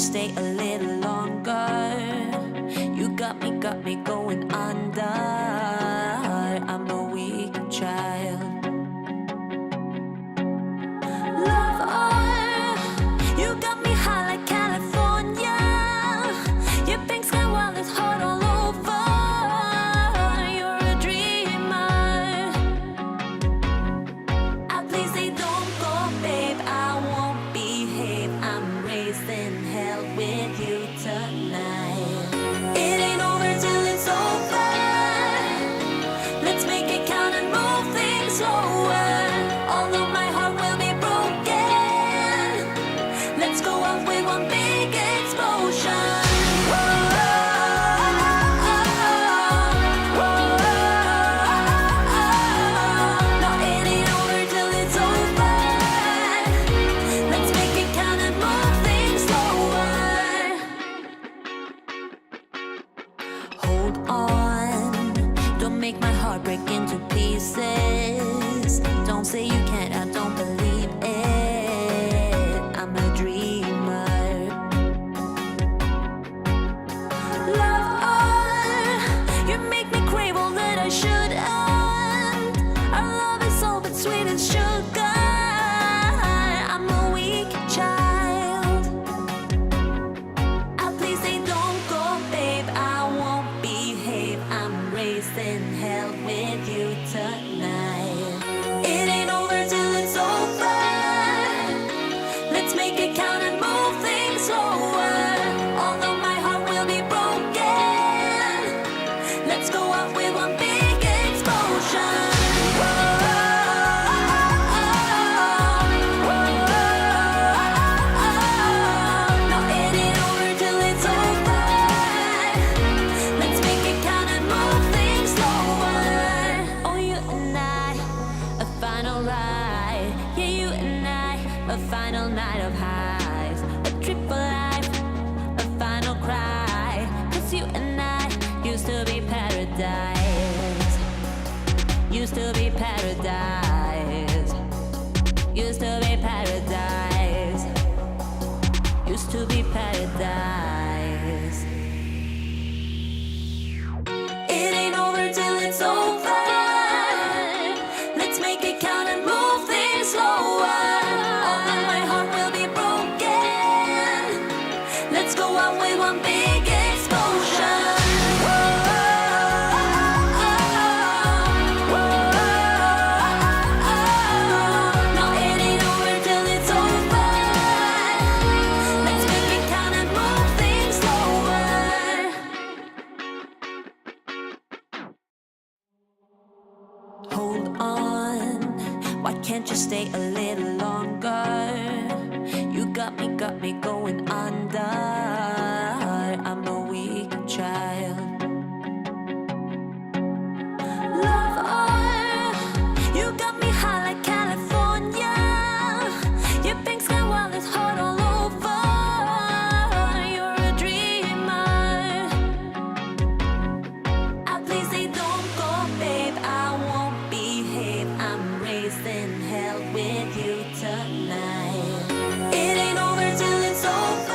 you stay a little longer? You got me going under. I'm a weak child. Lover, you got me high like California. Your pink sky while it's hot all over. You're a dreamer. Please say don't go, babe. I won't behave. I'm raising hell with you tonight. It ain't over till it's over. Let's make it count and move things slower. Although my heart will be broken, let's go out with one big explosion. No, it ain't over till it's over. Let's make it count and move things slower. Hold on, don't make my heart break into pieces. Don't say you can't, I don't believe it. I'm a dreamer. Lover, you make me crave all that I shouldn't. Our love is so but sweet as sugar. I'm a weak child. Please say don't go, babe. I won't behave. I'm raising hell with you tonight. It ain't over till it's over. Let's make it count and move things slower. Although my heart will be broken, let's go out with one big explosion. No, it ain't over till it's over. Let's make it count and move things slower. Oh, you and I, a final ride. Yeah, you and I, a final night of highs. A triple life, a final cry. 'Cause you and I used to be paradise. Used to be paradise. Used to be paradise. Used to be paradise. It ain't over till it's over. Let's make it count and move things slower. Although my heart will be broken, let's go out with one big explosion. No, it ain't over till it's over. Let's make it count and move things slower. Hold on, why can't you stay a little longer? You got me going under. I'm a weak child. Lover, you got me high like California. Your pink sky while it's hot all over. You're a dreamer. Please say don't go, babe. I won't behave. I'm raising hell with you tonight. It ain't over till it's over.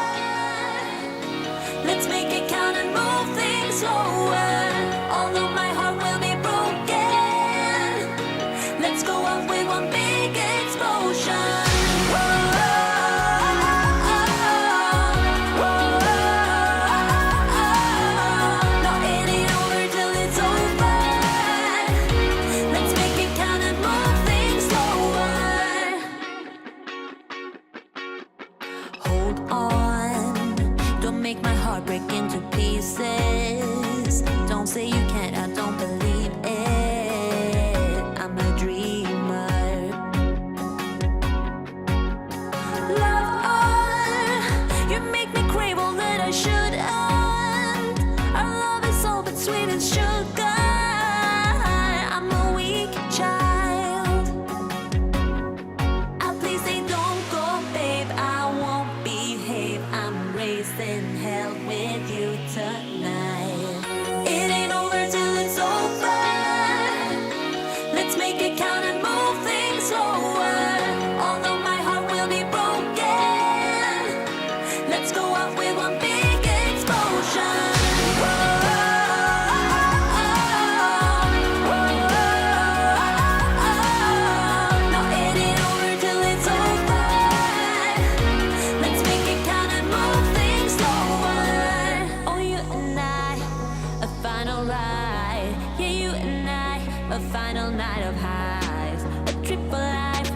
a final night of highs, a triple life,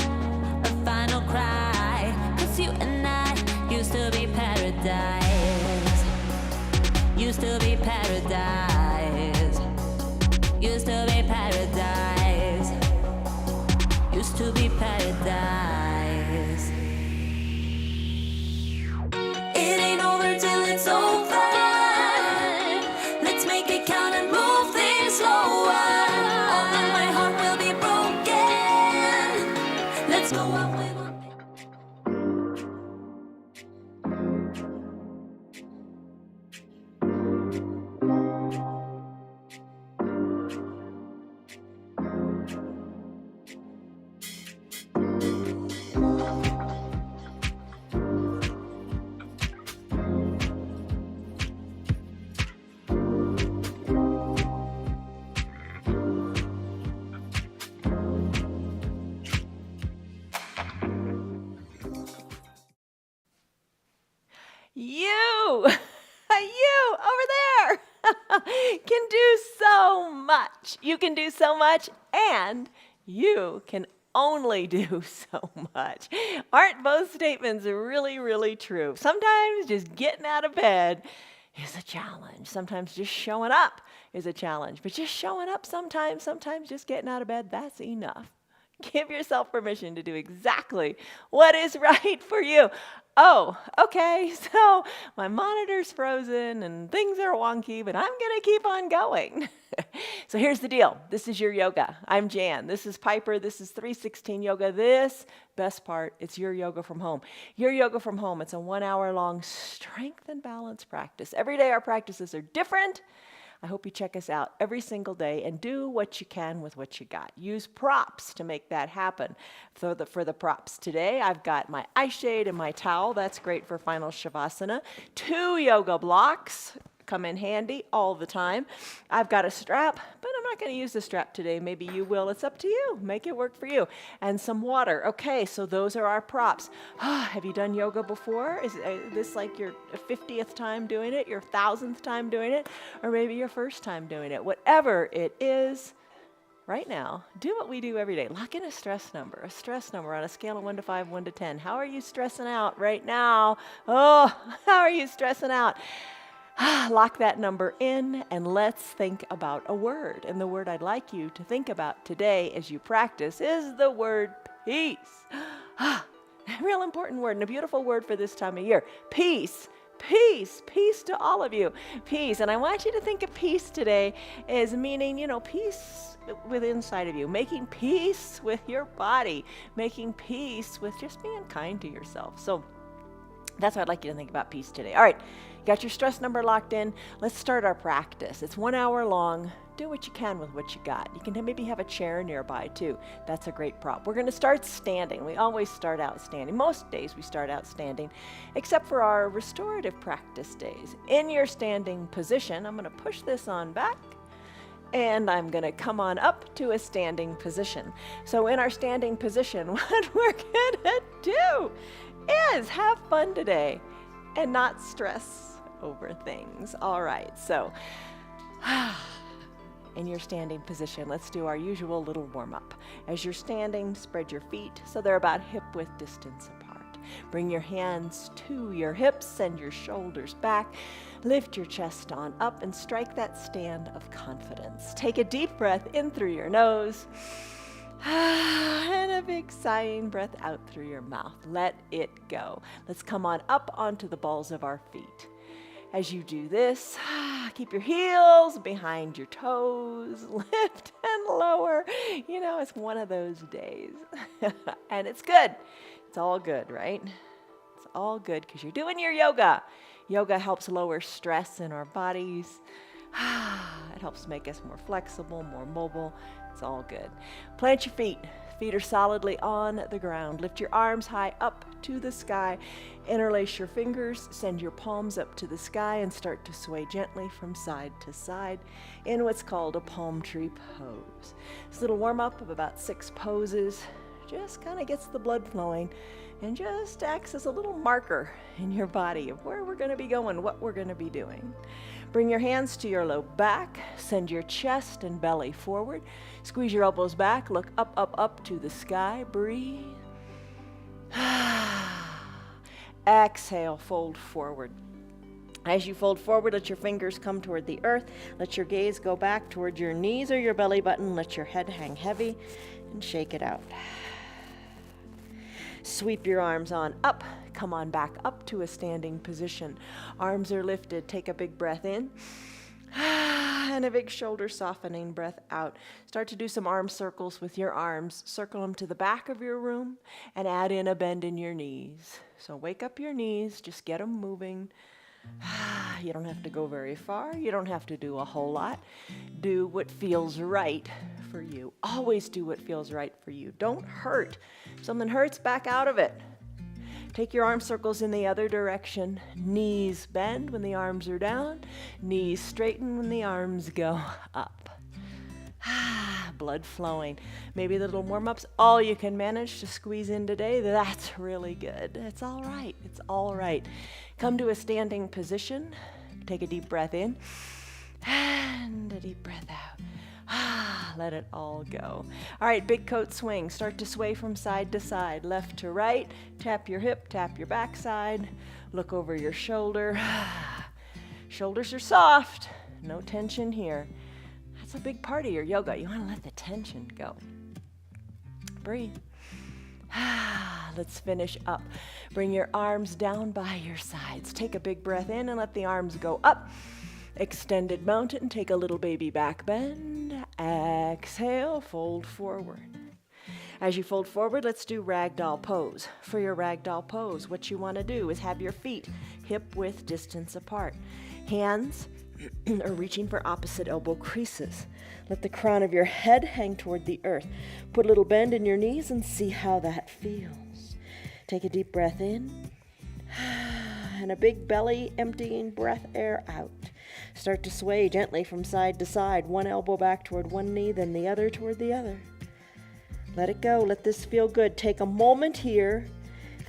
a final cry. 'Cause you and I used to be paradise. Used to be paradise. Used to be paradise. Used to be paradise. It ain't over till it's over. Let's make it count and move things slower. Or then my heart will be broken. Let's go out with one. You, you over there can do so much. You can do so much, and you can only do so much. Aren't both statements really, really true? Sometimes just getting out of bed is a challenge. Sometimes just showing up is a challenge. But just showing up sometimes just getting out of bed, that's enough. Give yourself permission to do exactly what is right for you. Oh, okay, so my monitor's frozen and things are wonky, but I'm going to keep on going. So here's the deal. This is your yoga. I'm Jan. This is Piper. This is 316 Yoga. This, best part, it's your yoga from home. Your yoga from home. It's a 1 hour long strength and balance practice. Every day our practices are different. I hope you check us out every single day and do what you can with what you got. Use props to make that happen. For the props today, I've got my eye shade and my towel. That's great for final Shavasana. 2 yoga blocks come in handy all the time. I've got a strap, but I'm not going to use the strap today. Maybe you will. It's up to you. Make it work for you. And some water. Okay, so those are our props. Have you done yoga before? Is this like your 50th time doing it, your 1000th time doing it, or maybe your first time doing it? Whatever it is, right now, do what we do every day. Lock in a stress number on a scale of 1 to 5, 1 to 10. How are you stressing out right now? Oh, how are you stressing out? Lock that number in and let's think about a word. And the word I'd like you to think about today as you practice is the word peace. A real important word and a beautiful word for this time of year. Peace. Peace. Peace to all of you. Peace. And I want you to think of peace today as meaning, peace with inside of you. Making peace with your body. Making peace with just being kind to yourself. So that's what I'd like you to think about peace today. All right. Got your stress number locked in. Let's start our practice. It's 1 hour long. Do what you can with what you got. You can maybe have a chair nearby too. That's a great prop. We're going to start standing. We always start out standing. Most days we start out standing, except for our restorative practice days. In your standing position, I'm going to push this on back, and I'm going to come on up to a standing position. So in our standing position, what we're going to do is have fun today and not stress over things. All right, so in your standing position, let's do our usual little warm-up. As you're standing, spread your feet so they're about hip-width distance apart. Bring your hands to your hips, send your shoulders back, lift your chest on up, and strike that stand of confidence. Take a deep breath in through your nose, and a big sighing breath out through your mouth. Let it go. Let's come on up onto the balls of our feet. As you do this, keep your heels behind your toes, lift and lower. It's one of those days. And it's good. It's all good, right? It's all good because you're doing your yoga. Yoga helps lower stress in our bodies. It helps make us more flexible, more mobile. It's all good. Plant your feet. Feet are solidly on the ground. Lift your arms high up to the sky. Interlace your fingers. Send your palms up to the sky and start to sway gently from side to side in what's called a palm tree pose. This little warm-up of about 6 poses just kind of gets the blood flowing and just acts as a little marker in your body of where we're going to be going, what we're going to be doing. Bring your hands to your low back. Send your chest and belly forward. Squeeze your elbows back. Look up, up, up to the sky. Breathe. Exhale, fold forward. As you fold forward, let your fingers come toward the earth. Let your gaze go back toward your knees or your belly button. Let your head hang heavy and shake it out. Sweep your arms on up. Come on back up to a standing position. Arms are lifted. Take a big breath in. And a big shoulder softening breath out. Start to do some arm circles with your arms. Circle them to the back of your room and add in a bend in your knees. So wake up your knees. Just get them moving. You don't have to go very far. You don't have to do a whole lot. Do what feels right for you. Always do what feels right for you. Don't hurt. If something hurts, back out of it. Take your arm circles in the other direction. Knees bend when the arms are down. Knees straighten when the arms go up. Blood flowing. Maybe the little warm-ups, all you can manage to squeeze in today. That's really good. It's all right. It's all right. Come to a standing position. Take a deep breath in and a deep breath out. Let it all go. All right, big coat swing. Start to sway from side to side, left to right. Tap your hip, tap your backside. Look over your shoulder. Shoulders are soft. No tension here. That's a big part of your yoga. You want to let the tension go. Breathe. Let's finish up. Bring your arms down by your sides. Take a big breath in and let the arms go up. Extended mountain. Take a little baby back bend. Exhale, fold forward. As you fold forward, let's do ragdoll pose. For your ragdoll pose, what you want to do is have your feet hip-width distance apart. Hands are reaching for opposite elbow creases. Let the crown of your head hang toward the earth. Put a little bend in your knees and see how that feels. Take a deep breath in and a big belly emptying breath air out. Start to sway gently from side to side, one elbow back toward one knee, then the other toward the other. Let it go. Let this feel good. Take a moment here.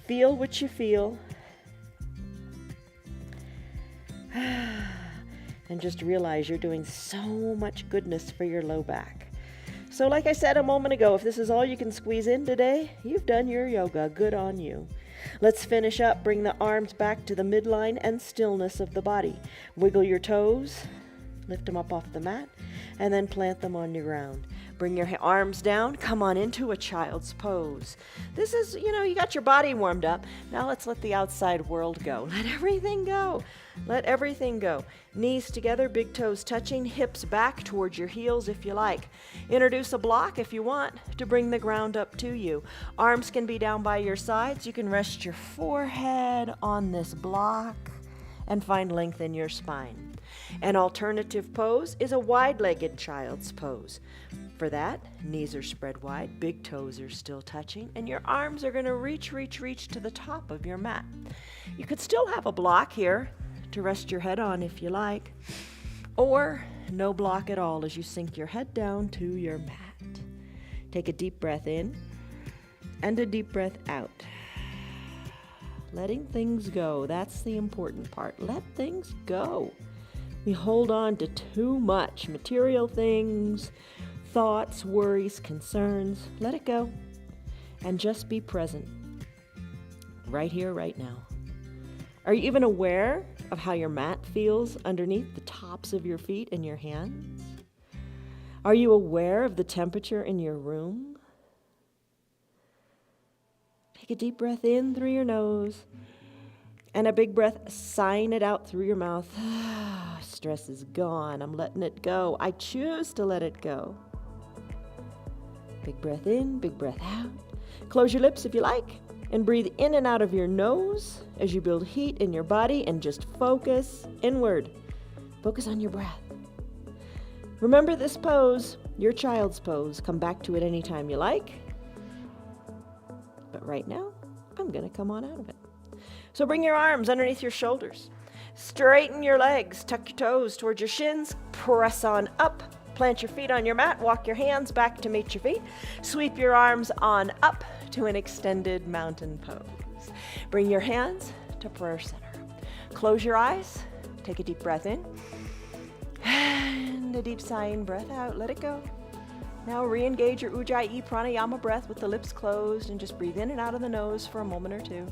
Feel what you feel. And just realize you're doing so much goodness for your low back. So like I said a moment ago, if this is all you can squeeze in today, you've done your yoga. Good on you. Let's finish up. Bring the arms back to the midline and stillness of the body. Wiggle your toes, lift them up off the mat, and then plant them on your ground. Bring your arms down. Come on into a child's pose. This is, you got your body warmed up. Now let's let the outside world go. Let everything go. Let everything go. Knees together, big toes touching, hips back towards your heels if you like. Introduce a block if you want to bring the ground up to you. Arms can be down by your sides. You can rest your forehead on this block and find length in your spine. An alternative pose is a wide-legged child's pose. For that, knees are spread wide, big toes are still touching, and your arms are going to reach to the top of your mat. You could still have a block here to rest your head on if you like, or no block at all as you sink your head down to your mat. Take a deep breath in and a deep breath out. Letting things go, that's the important part. Let things go. We hold on to too much material things, thoughts, worries, concerns. Let it go and just be present right here, right now. Are you even aware of how your mat feels underneath the tops of your feet and your hands? Are you aware of the temperature in your room? Take a deep breath in through your nose and a big breath, sighing it out through your mouth. Stress is gone. I'm letting it go. I choose to let it go. Big breath in, big breath out. Close your lips if you like and breathe in and out of your nose as you build heat in your body and just focus inward. Focus on your breath. Remember this pose, your child's pose. Come back to it anytime you like. But right now, I'm going to come on out of it. So bring your arms underneath your shoulders. Straighten your legs. Tuck your toes towards your shins. Press on up. Plant your feet on your mat. Walk your hands back to meet your feet. Sweep your arms on up to an extended mountain pose. Bring your hands to prayer center. Close your eyes. Take a deep breath in a deep sighing breath out. Let it go. Now re-engage your Ujjayi pranayama breath with the lips closed and just breathe in and out of the nose for a moment or two.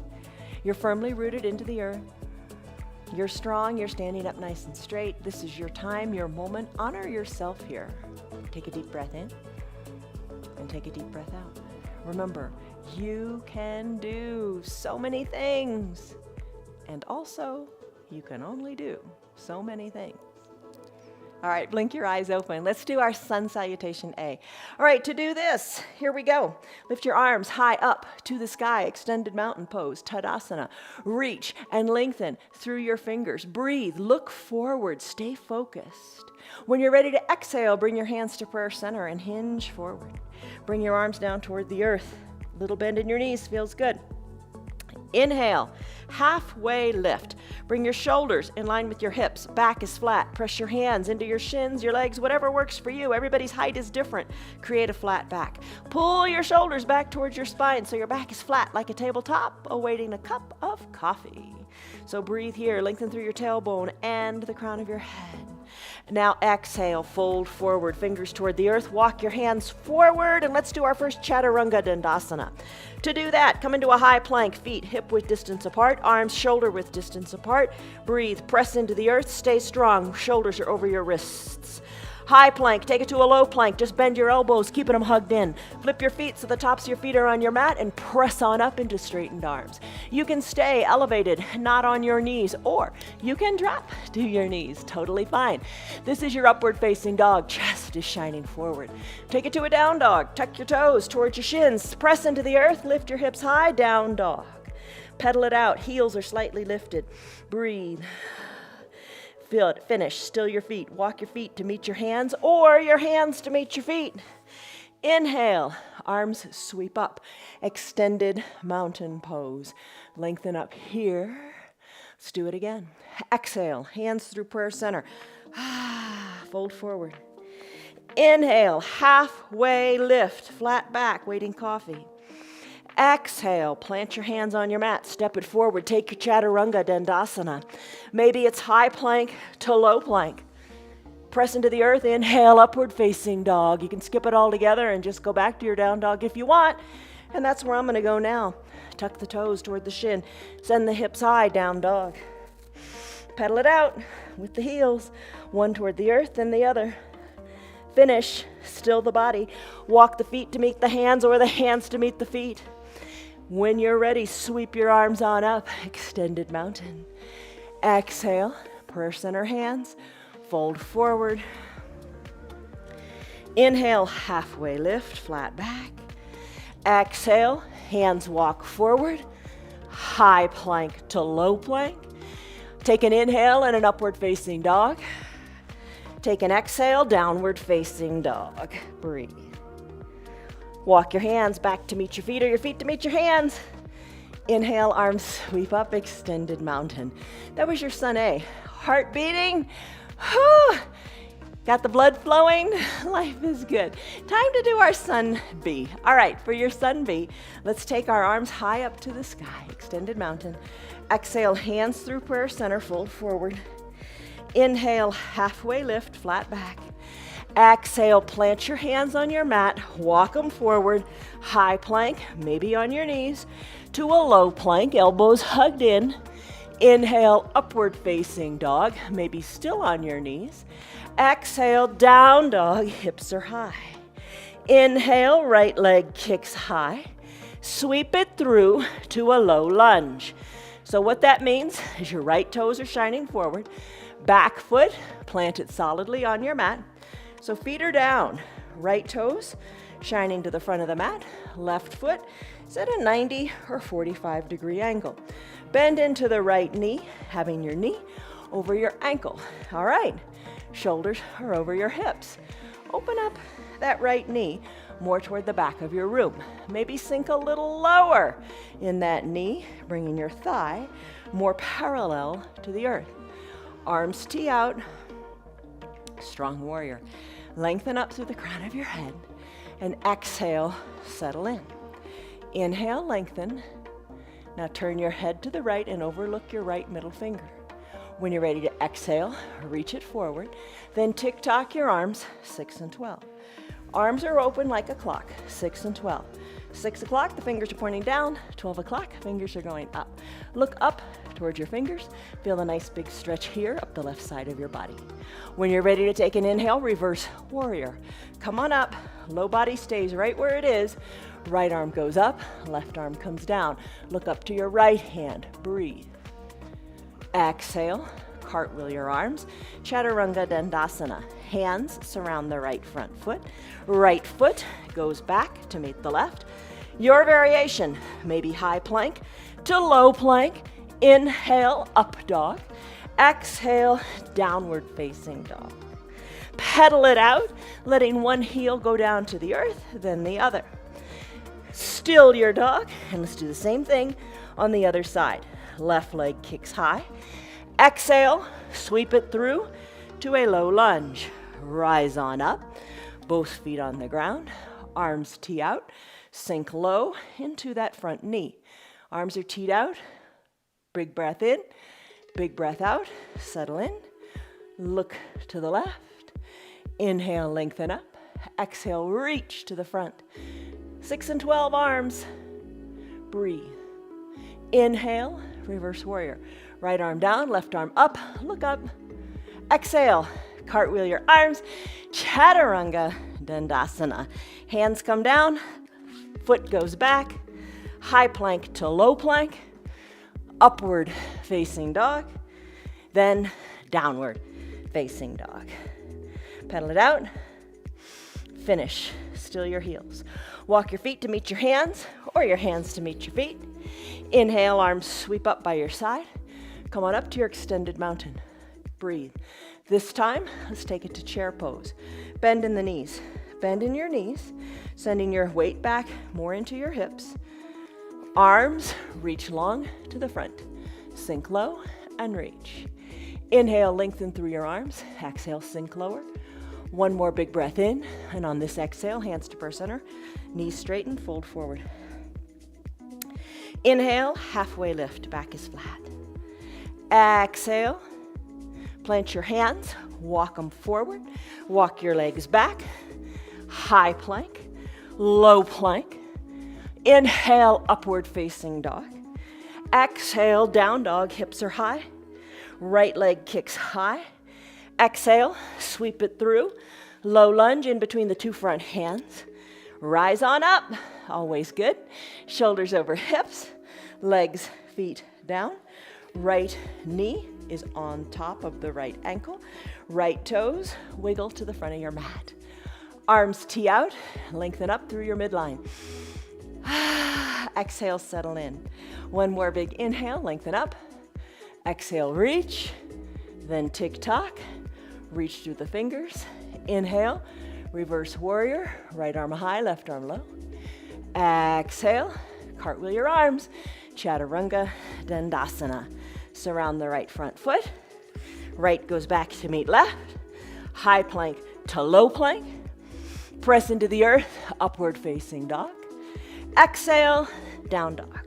You're firmly rooted into the earth. You're strong. You're standing up nice and straight. This is your time, your moment. Honor yourself here. Take a deep breath in and take a deep breath out. Remember, you can do so many things. And also, you can only do so many things. All right, blink your eyes open. Let's do our sun salutation A. All right, to do this, here we go. Lift your arms high up to the sky, extended mountain pose, Tadasana. Reach and lengthen through your fingers. Breathe, look forward, stay focused. When you're ready to exhale, bring your hands to prayer center and hinge forward. Bring your arms down toward the earth. Little bend in your knees, feels good. Inhale, halfway lift. Bring your shoulders in line with your hips. Back is flat. Press your hands into your shins, your legs, whatever works for you. Everybody's height is different. Create a flat back. Pull your shoulders back towards your spine so your back is flat like a tabletop, awaiting a cup of coffee. So breathe here. Lengthen through your tailbone and the crown of your head. Now exhale, fold forward, fingers toward the earth. Walk your hands forward, and let's do our first Chaturanga Dandasana. To do that, come into a high plank, feet hip width distance apart, arms shoulder width distance apart. Breathe, press into the earth, stay strong. Shoulders are over your wrists. High plank, take it to a low plank. Just bend your elbows, keeping them hugged in. Flip your feet so the tops of your feet are on your mat and press on up into straightened arms. You can stay elevated, not on your knees, or you can drop to your knees. Totally fine. This is your upward facing dog. Chest is shining forward. Take it to a down dog. Tuck your toes towards your shins. Press into the earth. Lift your hips high. Down dog. Pedal it out. Heels are slightly lifted. Breathe. Feel it. Finish. Still your feet. Walk your feet to meet your hands or your hands to meet your feet. Inhale. Arms sweep up. Extended mountain pose. Lengthen up here. Let's do it again. Exhale. Hands through prayer center. Fold forward. Inhale. Halfway lift. Flat back. Waiting coffee. Exhale, plant your hands on your mat, step it forward, take your Chaturanga Dandasana. Maybe it's high plank to low plank. Press into the earth, inhale, upward facing dog. You can skip it all together and just go back to your down dog if you want. And that's where I'm gonna go now. Tuck the toes toward the shin, send the hips high, down dog. Pedal it out with the heels, one toward the earth, then the other. Finish, still the body. Walk the feet to meet the hands or the hands to meet the feet. When you're ready, sweep your arms on up, extended mountain. Exhale, prayer center hands, fold forward. Inhale, halfway lift, flat back. Exhale, hands walk forward, high plank to low plank. Take an inhale and an upward facing dog. Take an exhale, downward facing dog. Breathe. Walk your hands back to meet your feet or your feet to meet your hands. Inhale, arms sweep up, extended mountain. That was your sun A. Heart beating. Whew. Got the blood flowing. Life is good. Time to do our sun B. All right, for your sun B, let's take our arms high up to the sky, extended mountain. Exhale, hands through prayer center, fold forward. Inhale, halfway lift, flat back. Exhale, plant your hands on your mat, walk them forward, high plank, maybe on your knees, to a low plank, elbows hugged in. Inhale, upward facing dog, maybe still on your knees. Exhale, down dog, hips are high. Inhale, right leg kicks high. Sweep it through to a low lunge. So what that means is your right toes are shining forward. Back foot planted solidly on your mat. So feet are down, right toes shining to the front of the mat. Left foot is at a 90 or 45 degree angle. Bend into the right knee, having your knee over your ankle. All right, shoulders are over your hips. Open up that right knee more toward the back of your room. Maybe sink a little lower in that knee, bringing your thigh more parallel to the earth. Arms tee out, strong warrior. Lengthen up through the crown of your head and exhale, settle in. Inhale, lengthen. Now turn your head to the right and overlook your right middle finger. When you're ready to exhale, reach it forward. Then tick-tock your arms, 6 and 12. Arms are open like a clock, 6 and 12. 6 o'clock, the fingers are pointing down. 12 o'clock, fingers are going up. Look up towards your fingers. Feel a nice big stretch here up the left side of your body. When you're ready to take an inhale, reverse warrior. Come on up. Low body stays right where it is. Right arm goes up, left arm comes down. Look up to your right hand. Breathe. Exhale. Cartwheel your arms. Chaturanga Dandasana. Hands surround the right front foot. Right foot goes back to meet the left. Your variation may be high plank to low plank. Inhale, up dog. Exhale, downward facing dog. Pedal it out, letting one heel go down to the earth, then the other. Still your dog, and let's do the same thing on the other side. Left leg kicks high. Exhale, sweep it through to a low lunge. Rise on up, both feet on the ground, arms tee out, sink low into that front knee. Arms are teed out, big breath in, big breath out, settle in, look to the left, inhale, lengthen up, exhale, reach to the front. 6 and 12 arms, breathe. Inhale, reverse warrior. Right arm down, left arm up, look up. Exhale, cartwheel your arms, Chaturanga Dandasana. Hands come down, foot goes back, high plank to low plank, upward facing dog, then downward facing dog. Pedal it out, finish, still your heels. Walk your feet to meet your hands or your hands to meet your feet. Inhale, arms sweep up by your side. Come on up to your extended mountain. Breathe. This time, let's take it to chair pose. Bend in the knees. Bend in your knees, sending your weight back more into your hips. Arms reach long to the front. Sink low and reach. Inhale, lengthen through your arms. Exhale, sink lower. One more big breath in, and on this exhale, hands to prayer center, knees straighten, fold forward. Inhale, halfway lift, back is flat. Exhale, plant your hands, walk them forward, walk your legs back, high plank, low plank. Inhale, upward facing dog. Exhale, down dog, hips are high, right leg kicks high. Exhale, sweep it through, low lunge in between the two front hands. Rise on up, always good. Shoulders over hips, legs, feet down. Right knee is on top of the right ankle. Right toes wiggle to the front of your mat. Arms tee out, lengthen up through your midline. Exhale, settle in. One more big inhale, lengthen up. Exhale, reach. Then tick-tock, reach through the fingers. Inhale, reverse warrior, right arm high, left arm low. Exhale, cartwheel your arms, Chaturanga Dandasana. Surround the right front foot. Right goes back to meet left. High plank to low plank. Press into the earth, upward facing dog. Exhale, down dog.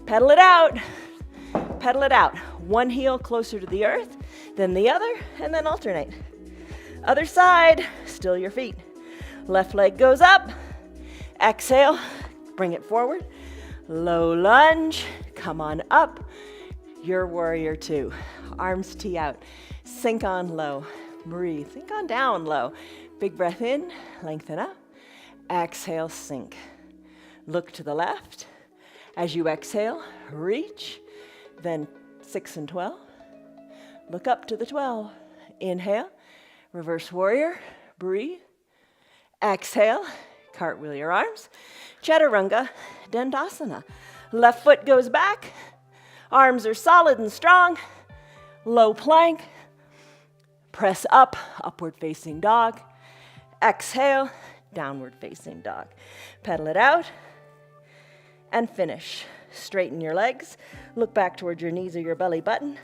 Pedal it out. Pedal it out. One heel closer to the earth, then the other, and then alternate. Other side, still your feet. Left leg goes up. Exhale, bring it forward. Low lunge, come on up. Your warrior two. Arms tee out. Sink on low. Breathe. Sink on down low. Big breath in, lengthen up. Exhale, sink. Look to the left. As you exhale, reach. Then 6 and 12. Look up to the 12. Inhale, reverse warrior, breathe. Exhale, cartwheel your arms. Chaturanga Dandasana. Left foot goes back. Arms are solid and strong. Low plank. Press up, upward facing dog. Exhale, downward facing dog. Pedal it out and finish. Straighten your legs. Look back towards your knees or your belly button.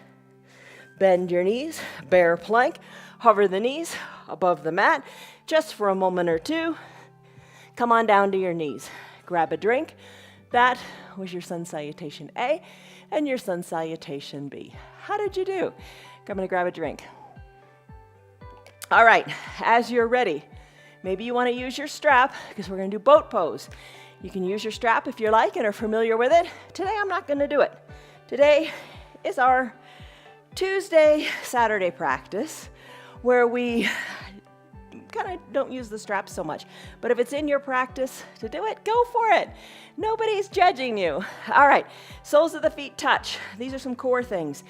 Bend your knees, bear plank. Hover the knees above the mat just for a moment or two. Come on down to your knees. Grab a drink. That was your sun salutation A and your sun salutation B. How did you do? I'm going to grab a drink. All right, as you're ready, maybe you want to use your strap because we're going to do boat pose. You can use your strap if you like and are familiar with it. Today, I'm not going to do it. Today is our Tuesday, Saturday practice where we kind of don't use the strap so much. But if it's in your practice to do it, go for it. Nobody's judging you. All right, soles of the feet touch. These are some core things.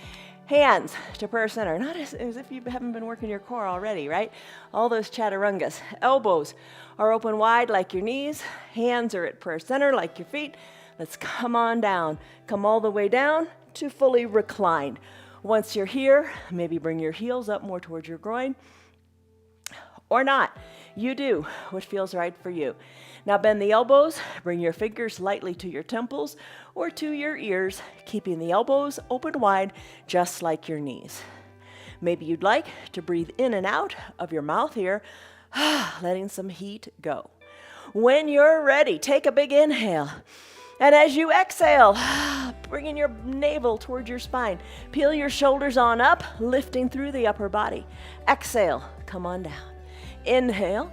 Hands to prayer center. Not as if you haven't been working your core already, right? All those chaturungas. Elbows are open wide like your knees. Hands are at prayer center like your feet. Let's come on down. Come all the way down to fully reclined. Once you're here, maybe bring your heels up more towards your groin. Or not. You do what feels right for you. Now bend the elbows, bring your fingers lightly to your temples or to your ears, keeping the elbows open wide, just like your knees. Maybe you'd like to breathe in and out of your mouth here, letting some heat go. When you're ready, take a big inhale. And as you exhale, bringing your navel towards your spine, peel your shoulders on up, lifting through the upper body. Exhale, come on down. Inhale,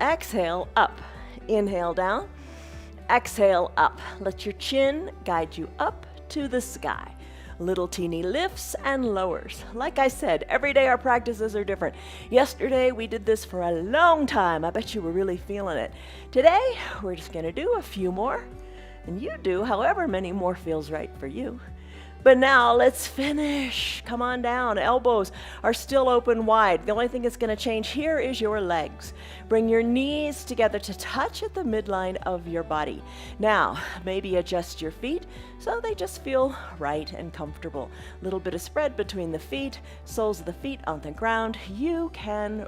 exhale, up. Inhale down, exhale up. Let your chin guide you up to the sky. Little teeny lifts and lowers. Like I said, every day our practices are different. Yesterday we did this for a long time. I bet you were really feeling it. Today we're just going to do a few more, and you do however many more feels right for you. But now let's finish. Come on down. Elbows are still open wide. The only thing that's going to change here is your legs. Bring your knees together to touch at the midline of your body. Now, maybe adjust your feet so they just feel right and comfortable. A little bit of spread between the feet, soles of the feet on the ground. You can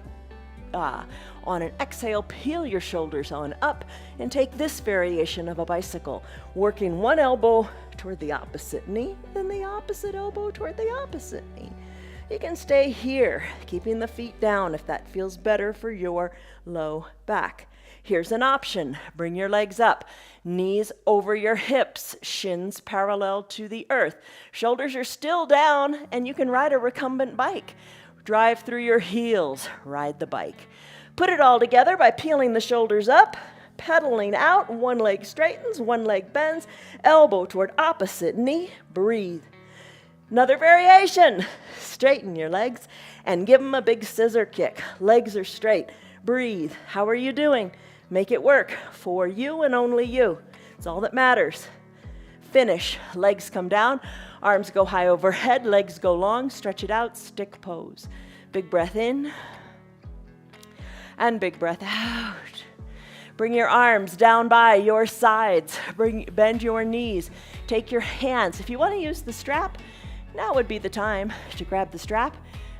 on an exhale, peel your shoulders on up and take this variation of a bicycle, working one elbow toward the opposite knee, then the opposite elbow toward the opposite knee. You can stay here, keeping the feet down if that feels better for your low back. Here's an option. Bring your legs up, knees over your hips, shins parallel to the earth. Shoulders are still down, and you can ride a recumbent bike. Drive through your heels, ride the bike. Put it all together by peeling the shoulders up, pedaling out, one leg straightens, one leg bends, elbow toward opposite knee, breathe. Another variation, straighten your legs and give them a big scissor kick. Legs are straight, breathe. How are you doing? Make it work for you and only you. It's all that matters. Finish, legs come down, arms go high overhead, legs go long, stretch it out, stick pose. Big breath in and big breath out. Bring your arms down by your sides. Bend your knees. Take your hands. If you want to use the strap, now would be the time to grab the strap.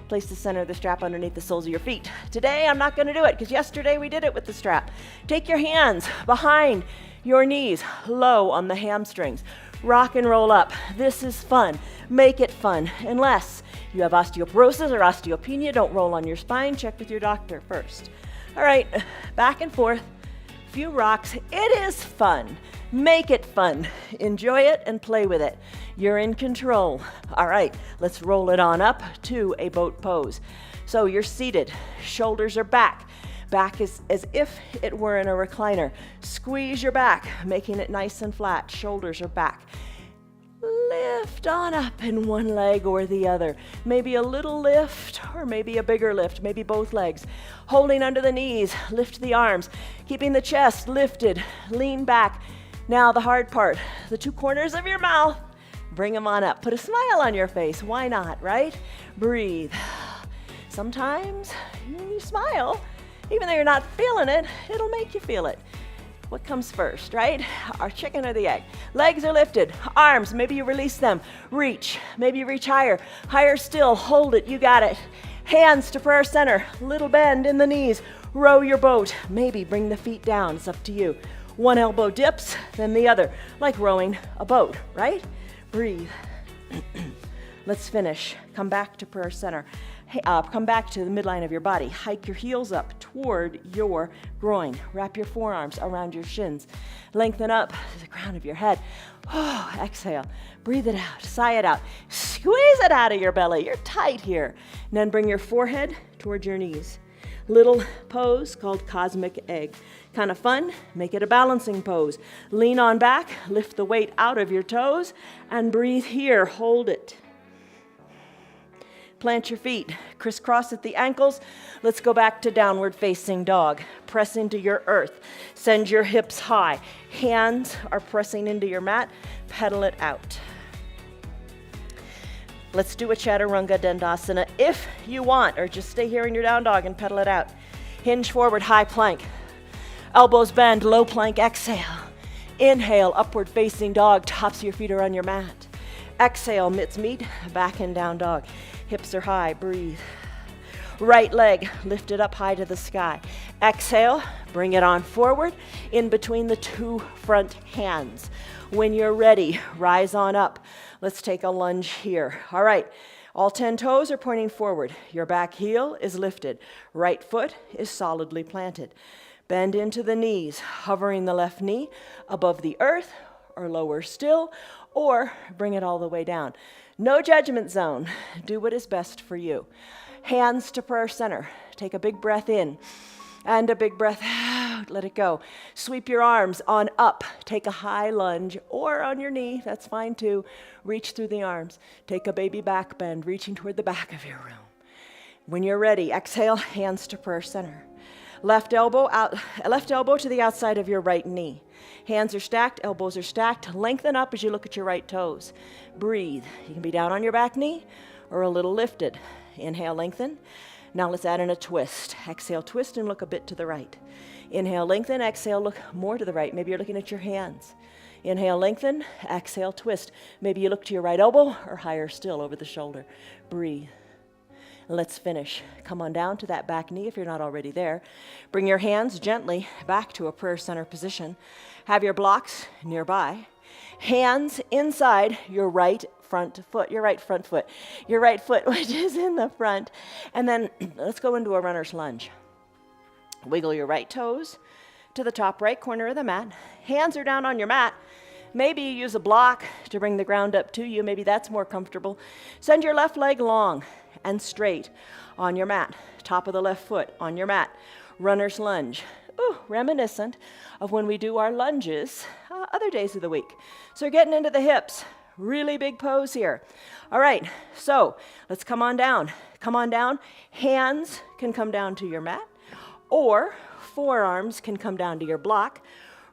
Place the center of the strap underneath the soles of your feet. Today, I'm not going to do it because yesterday we did it with the strap. Take your hands behind your knees, low on the hamstrings. Rock and roll up. This is fun. Make it fun. Unless you have osteoporosis or osteopenia, don't roll on your spine. Check with your doctor first. All right, back and forth. Few rocks. It is fun. Make it fun. Enjoy it and play with it. You're in control. All right, let's roll it on up to a boat pose. So you're seated. Shoulders are back. Back is as if it were in a recliner. Squeeze your back, making it nice and flat. Shoulders are back. Lift on up in one leg or the other. Maybe a little lift or maybe a bigger lift, maybe both legs. Holding under the knees, lift the arms, keeping the chest lifted, lean back. Now the hard part, the two corners of your mouth, bring them on up. Put a smile on your face, why not, right? Breathe. Sometimes when you smile, even though you're not feeling it, it'll make you feel it. What comes first, right? Our chicken or the egg? Legs are lifted, arms, maybe you release them. Reach, maybe you reach higher. Higher still, hold it, you got it. Hands to prayer center, little bend in the knees. Row your boat, maybe bring the feet down, it's up to you. One elbow dips, then the other, like rowing a boat, right? Breathe. Let's finish. Come back to prayer center. Come back to the midline of your body. Hike your heels up toward your groin. Wrap your forearms around your shins. Lengthen up to the crown of your head. Oh, exhale. Breathe it out. Sigh it out. Squeeze it out of your belly. You're tight here. And then bring your forehead toward your knees. Little pose called cosmic egg. Kind of fun? Make it a balancing pose. Lean on back, lift the weight out of your toes, and breathe here. Hold it. Plant your feet, crisscross at the ankles. Let's go back to downward facing dog. Press into your earth. Send your hips high. Hands are pressing into your mat. Pedal it out. Let's do a Chaturanga Dandasana if you want, or just stay here in your down dog and pedal it out. Hinge forward, high plank. Elbows bend, low plank, exhale. Inhale, upward facing dog, tops of your feet are on your mat. Exhale, mitts meet, back in down dog. Hips are high, breathe. Right leg lifted up high to the sky. Exhale, bring it on forward, in between the two front hands. When you're ready, rise on up. Let's take a lunge here. All right, all 10 toes are pointing forward. Your back heel is lifted. Right foot is solidly planted. Bend into the knees, hovering the left knee above the earth, or lower still, or bring it all the way down. No judgment zone. Do what is best for you. Hands to prayer center. Take a big breath in and a big breath out. Let it go. Sweep your arms on up. Take a high lunge, or on your knee. That's fine too. Reach through the arms. Take a baby back bend, reaching toward the back of your room. When you're ready, exhale, hands to prayer center. Left elbow to the outside of your right knee. Hands are stacked, elbows are stacked. Lengthen up as you look at your right toes. Breathe. You can be down on your back knee or a little lifted. Inhale, lengthen. Now let's add in a twist. Exhale, twist and look a bit to the right. Inhale, lengthen. Exhale, look more to the right. Maybe you're looking at your hands. Inhale, lengthen. Exhale, twist. Maybe you look to your right elbow or higher still over the shoulder. Breathe. Let's finish. Come on down to that back knee if you're not already there. Bring your hands gently back to a prayer center position. Have your blocks nearby. Hands inside your right front foot, your right foot, which is in the front. And then let's go into a runner's lunge. Wiggle your right toes to the top right corner of the mat. Hands are down on your mat. Maybe you use a block to bring the ground up to you. Maybe that's more comfortable. Send your left leg long and straight on your mat. Top of the left foot on your mat. Runner's lunge. Ooh, reminiscent of when we do our lunges other days of the week. So you're getting into the hips. Really big pose here. All right, so let's come on down. Come on down. Hands can come down to your mat, or forearms can come down to your block.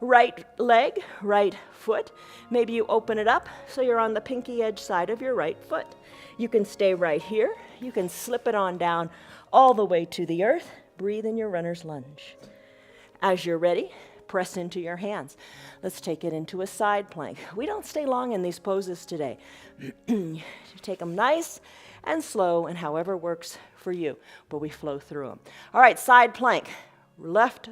Right leg, right foot. Maybe you open it up so you're on the pinky edge side of your right foot. You can stay right here. You can slip it on down all the way to the earth. Breathe in your runner's lunge. As you're ready, press into your hands. Let's take it into a side plank. We don't stay long in these poses today. You take them nice and slow and however works for you, but we flow through them. All right, side plank. Left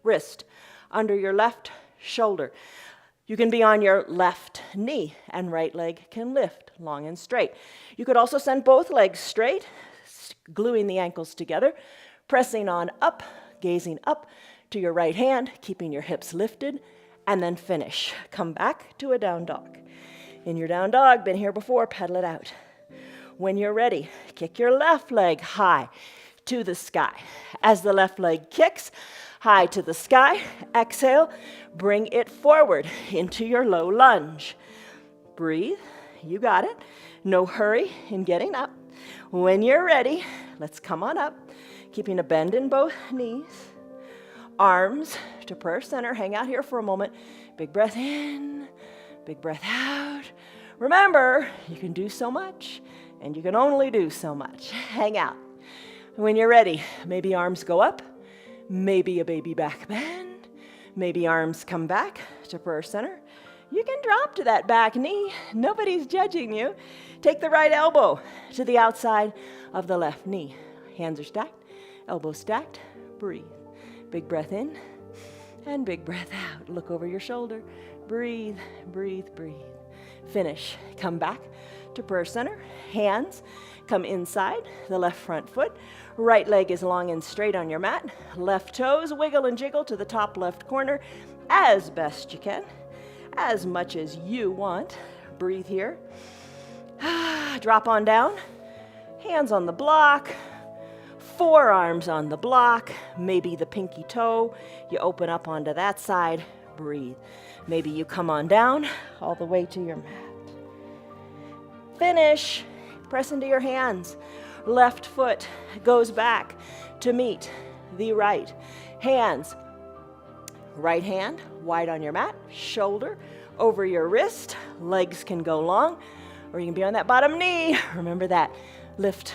wrist under your left shoulder. You can be on your left knee and right leg can lift long and straight. You could also send both legs straight, gluing the ankles together, pressing on up, gazing up to your right hand, keeping your hips lifted, and then finish. Come back to a down dog. In your down dog, been here before, pedal it out. When you're ready, kick your left leg high to the sky. As the left leg kicks high to the sky, exhale, bring it forward into your low lunge. Breathe, you got it. No hurry in getting up. When you're ready, let's come on up, keeping a bend in both knees. Arms to prayer center. Hang out here for a moment. Big breath in, big breath out. Remember, you can do so much, and you can only do so much. Hang out. When you're ready, maybe arms go up, maybe a baby back bend, maybe arms come back to prayer center. You can drop to that back knee. Nobody's judging you. Take the right elbow to the outside of the left knee. Hands are stacked, elbows stacked. Breathe. Big breath in and big breath out. Look over your shoulder. Breathe, breathe, breathe. Finish. Come back to prayer center. Hands come inside the left front foot. Right leg is long and straight on your mat. Left toes wiggle and jiggle to the top left corner as best you can, as much as you want. Breathe here. Drop on down. Hands on the block. Forearms on the block. Maybe the pinky toe. You open up onto that side. Breathe. Maybe you come on down all the way to your mat. Finish. Press into your hands. Left foot goes back to meet the right. Hands. Right hand wide on your mat. Shoulder over your wrist. Legs can go long, or you can be on that bottom knee. Remember that. Lift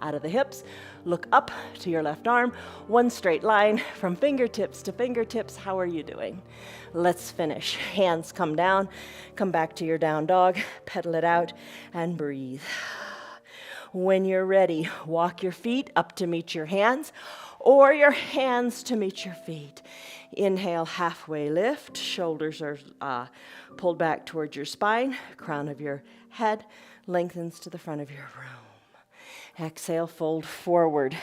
out of the hips. Look up to your left arm. One straight line from fingertips to fingertips. How are you doing? Let's finish. Hands come down. Come back to your down dog. Pedal it out and breathe. When you're ready, walk your feet up to meet your hands or your hands to meet your feet. Inhale, halfway lift. Shoulders are pulled back towards your spine. Crown of your head lengthens to the front of your room. Exhale, fold forward.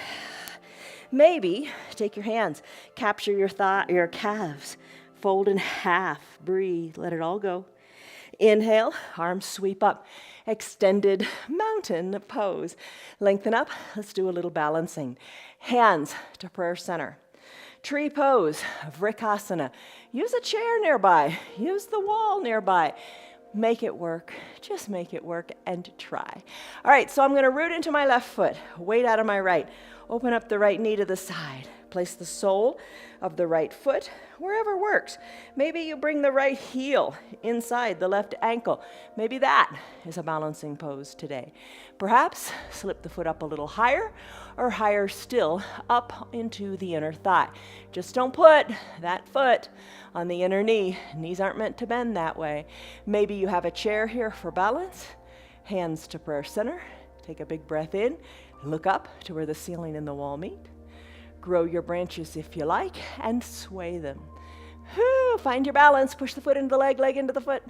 Maybe take your hands, capture your calves, fold in half. Breathe, let it all go. Inhale, arms sweep up. Extended mountain pose. Lengthen up. Let's do a little balancing. Hands to prayer center. Tree pose, Vrikasana. Use a chair nearby. Use the wall nearby. Make it work. Just make it work and try. All right, so I'm going to root into my left foot. Weight out of my right. Open up the right knee to the side. Place the sole of the right foot wherever works. Maybe you bring the right heel inside the left ankle. Maybe that is a balancing pose today. Perhaps slip the foot up a little higher, or higher still up into the inner thigh. Just don't put that foot on the inner knee. Knees aren't meant to bend that way. Maybe you have a chair here for balance. Hands to prayer center. Take a big breath in. Look up to where the ceiling and the wall meet. Grow your branches if you like, and sway them. Find your balance. Push the foot into the leg, leg into the foot.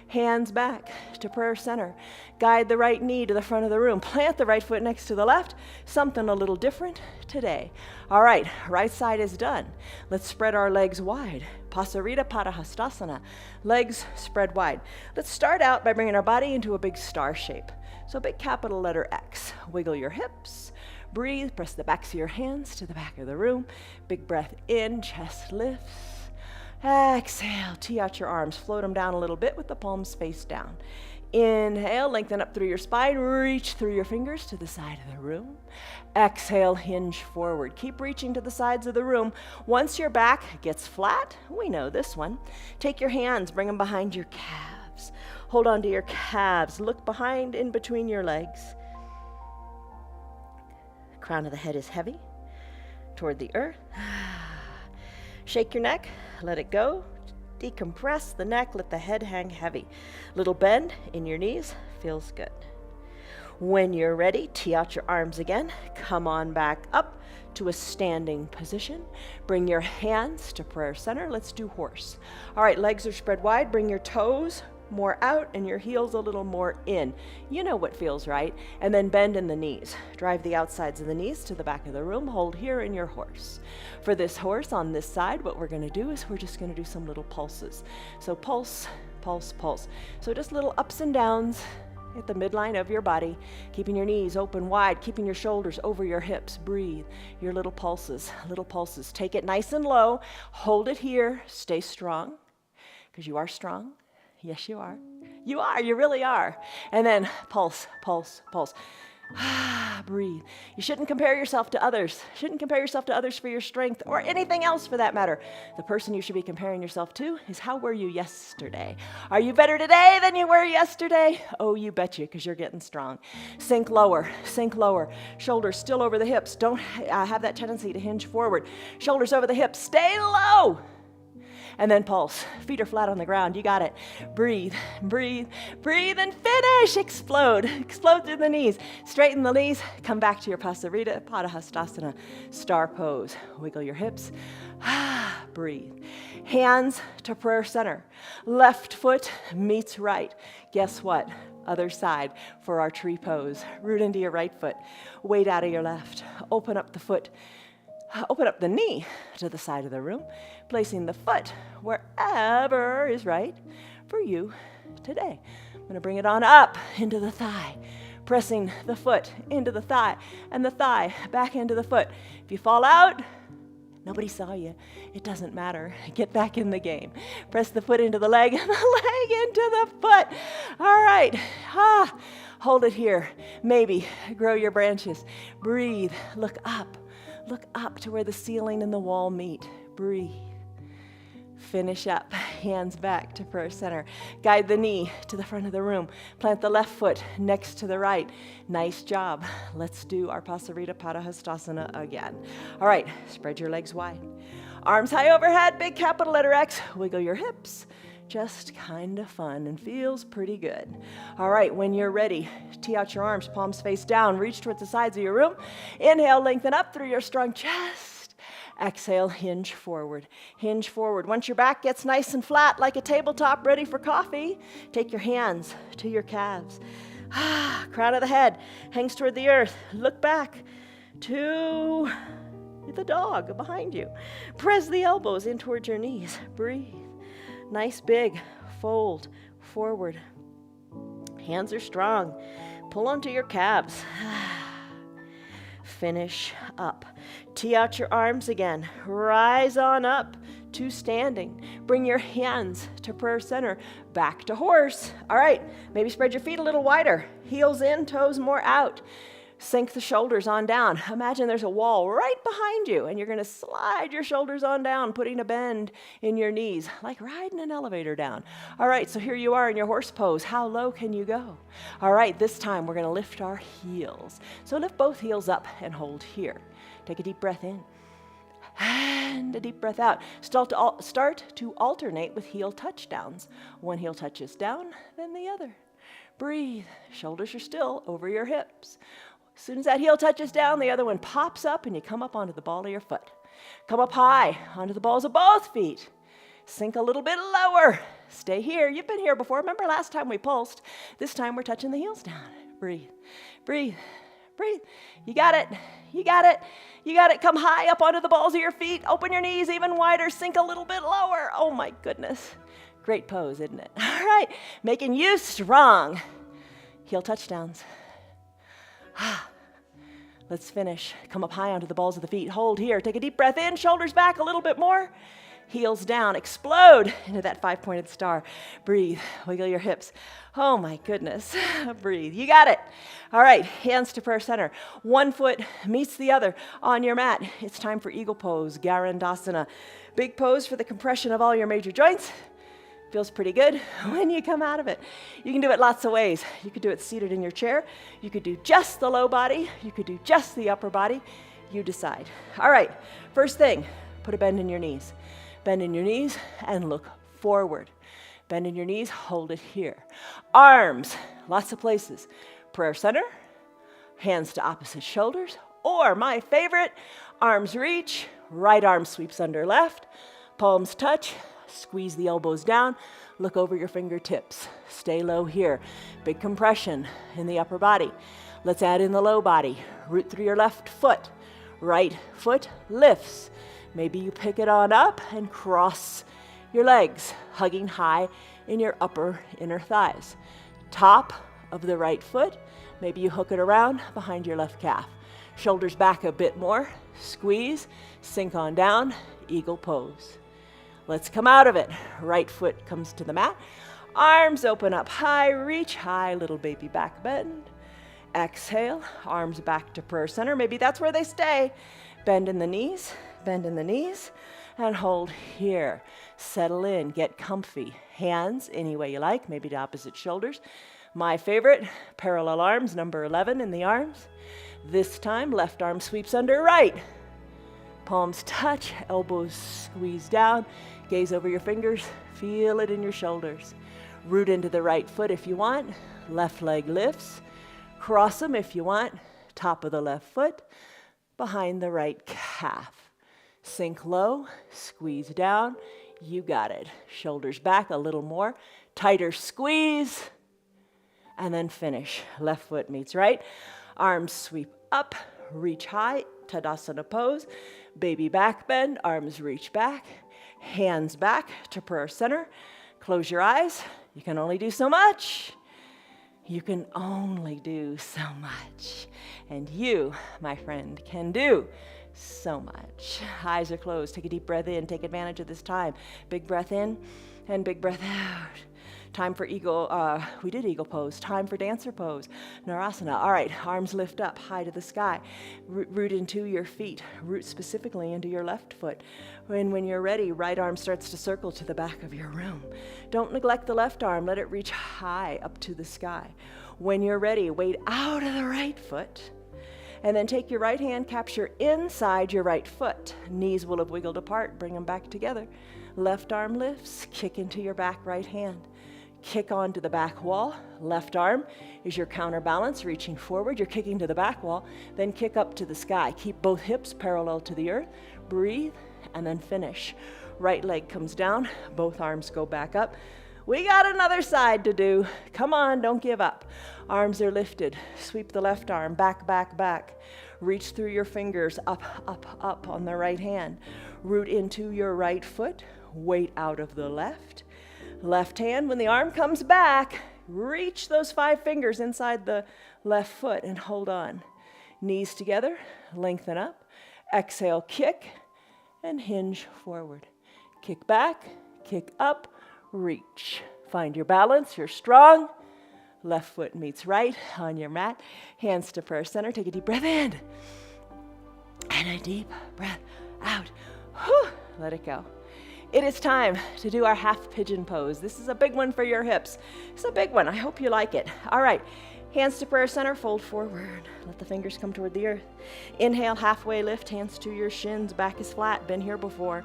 Hands back to prayer center. Guide the right knee to the front of the room. Plant the right foot next to the left. Something a little different today. All right, right side is done. Let's spread our legs wide. Pasarita Padahastasana. Legs spread wide. Let's start out by bringing our body into a big star shape. So big capital letter X. Wiggle your hips. Breathe, press the backs of your hands to the back of the room. Big breath in, chest lifts. Exhale, tee out your arms. Float them down a little bit with the palms face down. Inhale, lengthen up through your spine. Reach through your fingers to the side of the room. Exhale, hinge forward. Keep reaching to the sides of the room. Once your back gets flat, we know this one, take your hands, bring them behind your calves. Hold on to your calves. Look behind, in between your legs. Crown of the head is heavy toward the earth. Shake your neck, let it go. Decompress the neck, let the head hang heavy. Little bend in your knees, feels good. When you're ready, tee out your arms again. Come on back up to a standing position. Bring your hands to prayer center. Let's do horse. All right, legs are spread wide. Bring your toes more out and your heels a little more in. You know what feels right. And then bend in the knees. Drive the outsides of the knees to the back of the room. Hold here in your horse. For this horse on this side, what we're going to do is we're just going to do some little pulses. So pulse, pulse, pulse. So just little ups and downs at the midline of your body, keeping your knees open wide, keeping your shoulders over your hips. Breathe. Your little pulses, little pulses. Take it nice and low. Hold it here. Stay strong, because you are strong. Yes, you are. You are. You really are. And then pulse, pulse, pulse. Breathe. You shouldn't compare yourself to others. Shouldn't compare yourself to others for your strength or anything else for that matter. The person you should be comparing yourself to is how were you yesterday? Are you better today than you were yesterday? Oh, you betcha, because you're getting strong. Sink lower, sink lower. Shoulders still over the hips. Don't have that tendency to hinge forward. Shoulders over the hips. Stay low. And then pulse. Feet are flat on the ground. You got it. Breathe, breathe, breathe, and finish. Explode. Explode through the knees. Straighten the knees. Come back to your Pasarita Padahastasana. Star pose. Wiggle your hips. Breathe. Hands to prayer center. Left foot meets right. Guess what? Other side for our tree pose. Root into your right foot. Weight out of your left. Open up the foot. Open up the knee to the side of the room, placing the foot wherever is right for you today. I'm going to bring it on up into the thigh, pressing the foot into the thigh and the thigh back into the foot. If you fall out, nobody saw you. It doesn't matter. Get back in the game. Press the foot into the leg and the leg into the foot. All right. Hold it here. Maybe grow your branches. Breathe. Look up. Look up to where the ceiling and the wall meet. Breathe. Finish up. Hands back to prayer center. Guide the knee to the front of the room. Plant the left foot next to the right. Nice job. Let's do our Pasarita Padahastasana again. All right, spread your legs wide. Arms high overhead, big capital letter X. Wiggle your hips. Just kind of fun and feels pretty good. All right, when you're ready, tee out your arms, palms face down, reach towards the sides of your room. Inhale, lengthen up through your strong chest. Exhale, hinge forward. Hinge forward. Once your back gets nice and flat like a tabletop ready for coffee, take your hands to your calves. Crown of the head hangs toward the earth. Look back to the dog behind you. Press the elbows in towards your knees. Breathe. Nice big fold forward. Hands are strong. Pull onto your calves. Finish up. Tee out your arms again. Rise on up to standing. Bring your hands to prayer center. Back to horse. All right, maybe spread your feet a little wider. Heels in, toes more out. Sink the shoulders on down. Imagine there's a wall right behind you, and you're going to slide your shoulders on down, putting a bend in your knees, like riding an elevator down. All right, so here you are in your horse pose. How low can you go? All right, this time we're going to lift our heels. So lift both heels up and hold here. Take a deep breath in and a deep breath out. Start to alternate with heel touchdowns. One heel touches down, then the other. Breathe. Shoulders are still over your hips. As soon as that heel touches down, the other one pops up and you come up onto the ball of your foot. Come up high onto the balls of both feet. Sink a little bit lower. Stay here. You've been here before. Remember last time we pulsed? This time we're touching the heels down. Breathe, breathe, breathe. You got it. You got it. You got it. Come high up onto the balls of your feet. Open your knees even wider. Sink a little bit lower. Oh my goodness. Great pose, isn't it? All right. Making you strong. Heel touchdowns. Let's finish. Come up high onto the balls of the feet. Hold here. Take a deep breath in. Shoulders back a little bit more. Heels down. Explode into that five-pointed star. Breathe. Wiggle your hips. Oh my goodness. Breathe. You got it. All right. Hands to prayer center. One foot meets the other on your mat. It's time for eagle pose, Garandasana. Big pose for the compression of all your major joints. Feels pretty good when you come out of it. You can do it lots of ways. You could do it seated in your chair. You could do just the low body. You could do just the upper body. You decide. All right, first thing, put a bend in your knees. Bend in your knees and look forward. Bend in your knees, hold it here. Arms, lots of places. Prayer center, hands to opposite shoulders, or my favorite, arms reach, right arm sweeps under left, palms touch. Squeeze the elbows down, look over your fingertips. Stay low here. Big compression in the upper body. Let's add in the low body. Root through your left foot. Right foot lifts. Maybe you pick it on up and cross your legs, hugging high in your upper inner thighs. Top of the right foot. Maybe you hook it around behind your left calf. Shoulders back a bit more. Squeeze, sink on down, eagle pose. Let's come out of it. Right foot comes to the mat. Arms open up high, reach high, little baby back bend. Exhale, arms back to prayer center. Maybe that's where they stay. Bend in the knees, and hold here. Settle in, get comfy. Hands any way you like, maybe to opposite shoulders. My favorite, parallel arms, number 11 in the arms. This time, left arm sweeps under right. Palms touch, elbows squeeze down. Gaze over your fingers, feel it in your shoulders. Root into the right foot if you want. Left leg lifts. Cross them if you want. Top of the left foot, behind the right calf. Sink low, squeeze down. You got it. Shoulders back a little more. Tighter squeeze. and then finish. Left foot meets right. Arms sweep up, reach high, Tadasana pose. Baby back bend, arms reach back, hands back to prayer center. Close your eyes. You can only do so much. You can only do so much. And you, my friend, can do so much. Eyes are closed. Take a deep breath in. Take advantage of this time. Big breath in and big breath out. Time for eagle, we did eagle pose. Time for dancer pose. Narasana. All right, arms lift up high to the sky. Root into your feet. Root specifically into your left foot. When you're ready, right arm starts to circle to the back of your room. Don't neglect the left arm. Let it reach high up to the sky. When you're ready, weight out of the right foot. And then take your right hand, capture inside your right foot. Knees will have wiggled apart. Bring them back together. Left arm lifts. Kick into your back right hand. Kick onto the back wall. Left arm is your counterbalance, reaching forward. You're kicking to the back wall. Then kick up to the sky. Keep both hips parallel to the earth. Breathe, and then finish. Right leg comes down. Both arms go back up. We got another side to do. Come on, don't give up. Arms are lifted. Sweep the left arm back, back, back. Reach through your fingers up, up, up on the right hand. Root into your right foot. Weight out of the left. Left hand, when the arm comes back, reach those 5 fingers inside the left foot and hold on. Knees together, lengthen up. Exhale, kick, and hinge forward. Kick back, kick up, reach. Find your balance, you're strong. Left foot meets right on your mat. Hands to prayer center. Take a deep breath in. And a deep breath out. Whew, let it go. It is time to do our half pigeon pose. This is a big one for your hips. It's a big one. I hope you like it. All right. Hands to prayer center. Fold forward. Let the fingers come toward the earth. Inhale, halfway lift. Hands to your shins. Back is flat. Been here before.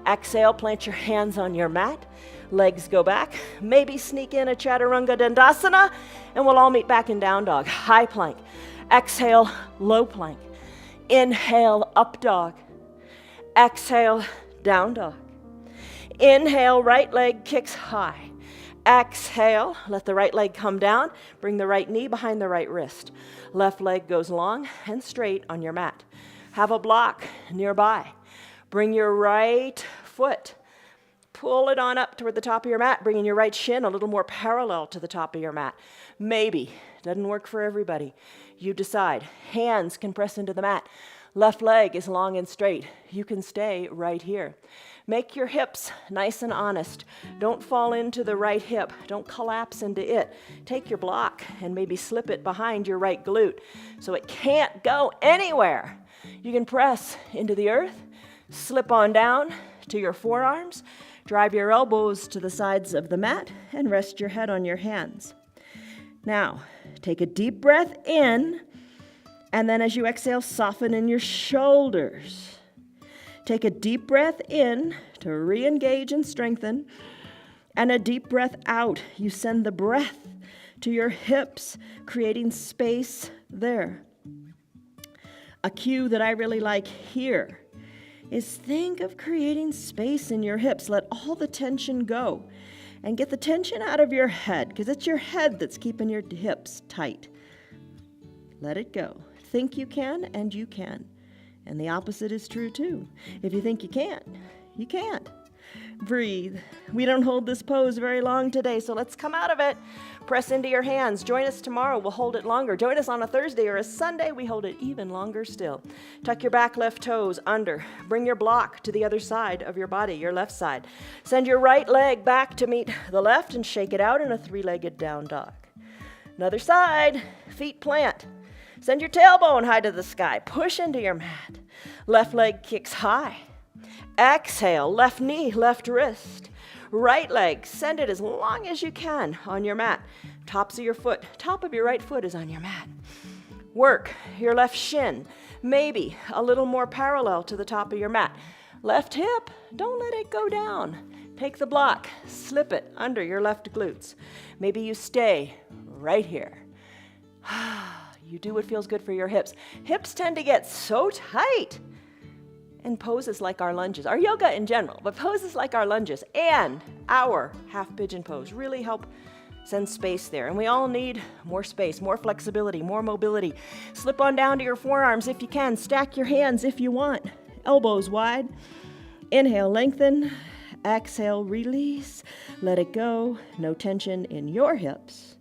Exhale, plant your hands on your mat. Legs go back. Maybe sneak in a Chaturanga Dandasana, and we'll all meet back in down dog. High plank. Exhale, low plank. Inhale, up dog. Exhale, down dog. Inhale, right leg kicks high. Exhale, let the right leg come down. Bring the right knee behind the right wrist. Left leg goes long and straight on your mat. Have a block nearby. Bring your right foot. Pull it on up toward the top of your mat, bringing your right shin a little more parallel to the top of your mat. Maybe. Doesn't work for everybody. You decide. Hands can press into the mat. Left leg is long and straight. You can stay right here. Make your hips nice and honest. Don't fall into the right hip. Don't collapse into it. Take your block and maybe slip it behind your right glute so it can't go anywhere. You can press into the earth, slip on down to your forearms, drive your elbows to the sides of the mat, and rest your head on your hands. Now, take a deep breath in, and then as you exhale, soften in your shoulders. Take a deep breath in to re-engage and strengthen, and a deep breath out. You send the breath to your hips, creating space there. A cue that I really like here is think of creating space in your hips. Let all the tension go and get the tension out of your head, because it's your head that's keeping your hips tight. Let it go. Think you can, and you can. And the opposite is true too. If you think you can't, you can't. Breathe. We don't hold this pose very long today, so let's come out of it. Press into your hands. Join us tomorrow. We'll hold it longer. Join us on a Thursday or a Sunday. We hold it even longer still. Tuck your back left toes under. Bring your block to the other side of your body, your left side. Send your right leg back to meet the left and shake it out in a 3-legged down dog. Another side. Feet plant. Send your tailbone high to the sky. Push into your mat. Left leg kicks high. Exhale, left knee, left wrist. Right leg, send it as long as you can on your mat. Top of your right foot is on your mat. Work your left shin, maybe a little more parallel to the top of your mat. Left hip, don't let it go down. Take the block, slip it under your left glutes. Maybe you stay right here. You do what feels good for your hips. Hips tend to get so tight in poses like our lunges, our yoga in general, but poses like our lunges and our half pigeon pose really help Send space there. And we all need more space, more flexibility, more mobility. Slip on down to your forearms if you can. Stack your hands if you want. Elbows wide. Inhale, lengthen. Exhale, release. Let it go. No tension in your hips.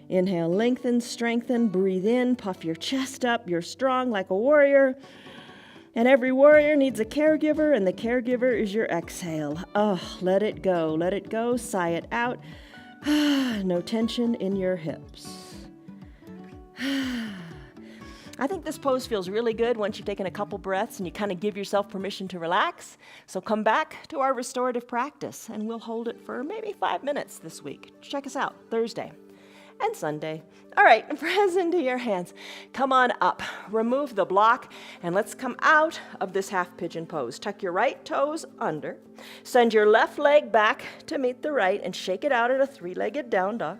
Inhale, lengthen, strengthen. Breathe in. Puff your chest up. You're strong like a warrior. And every warrior needs a caregiver, and the caregiver is your exhale. Oh, let it go. Let it go. Sigh it out. No tension in your hips. I think this pose feels really good once you've taken a couple breaths and you kind of give yourself permission to relax. So come back to our restorative practice, and we'll hold it for maybe 5 minutes this week. Check us out Thursday and Sunday. All right, press into your hands. Come on up. Remove the block, and let's come out of this half pigeon pose. Tuck your right toes under. Send your left leg back to meet the right and shake it out at a three-legged down dog.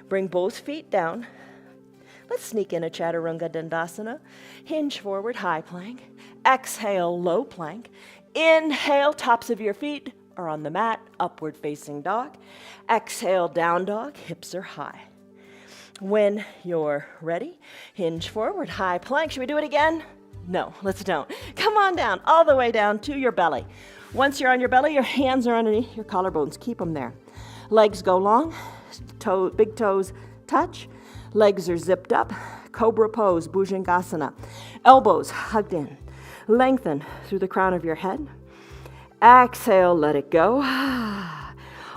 Bring both feet down. Let's sneak in a Chaturanga Dandasana. Hinge forward, high plank. Exhale, low plank. Inhale, tops of your feet are on the mat, upward facing dog. Exhale, down dog, hips are high. When you're ready, hinge forward, high plank. Should we do it again? No, let's don't. Come on down, all the way down to your belly. Once you're on your belly, your hands are underneath your collarbones. Keep them there. Legs go long, big toes touch. Legs are zipped up. Cobra pose, Bhujangasana. Elbows hugged in. Lengthen through the crown of your head. Exhale, let it go.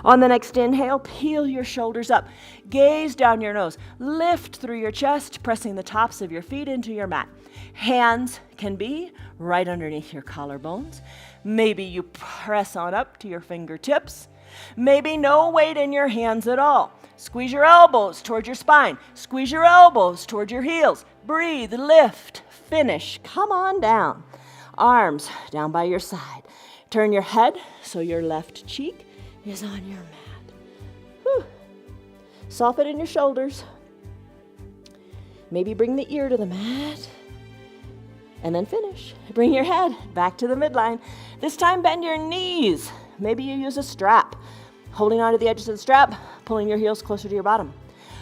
On the next inhale, peel your shoulders up. Gaze down your nose. Lift through your chest, pressing the tops of your feet into your mat. Hands can be right underneath your collarbones. Maybe you press on up to your fingertips. Maybe no weight in your hands at all. Squeeze your elbows toward your spine. Squeeze your elbows toward your heels. Breathe, lift, finish. Come on down. Arms down by your side. Turn your head so your left cheek is on your mat. Whew. Soften in your shoulders. Maybe bring the ear to the mat. And then finish. Bring your head back to the midline. This time bend your knees. Maybe you use a strap. Holding onto the edges of the strap, pulling your heels closer to your bottom.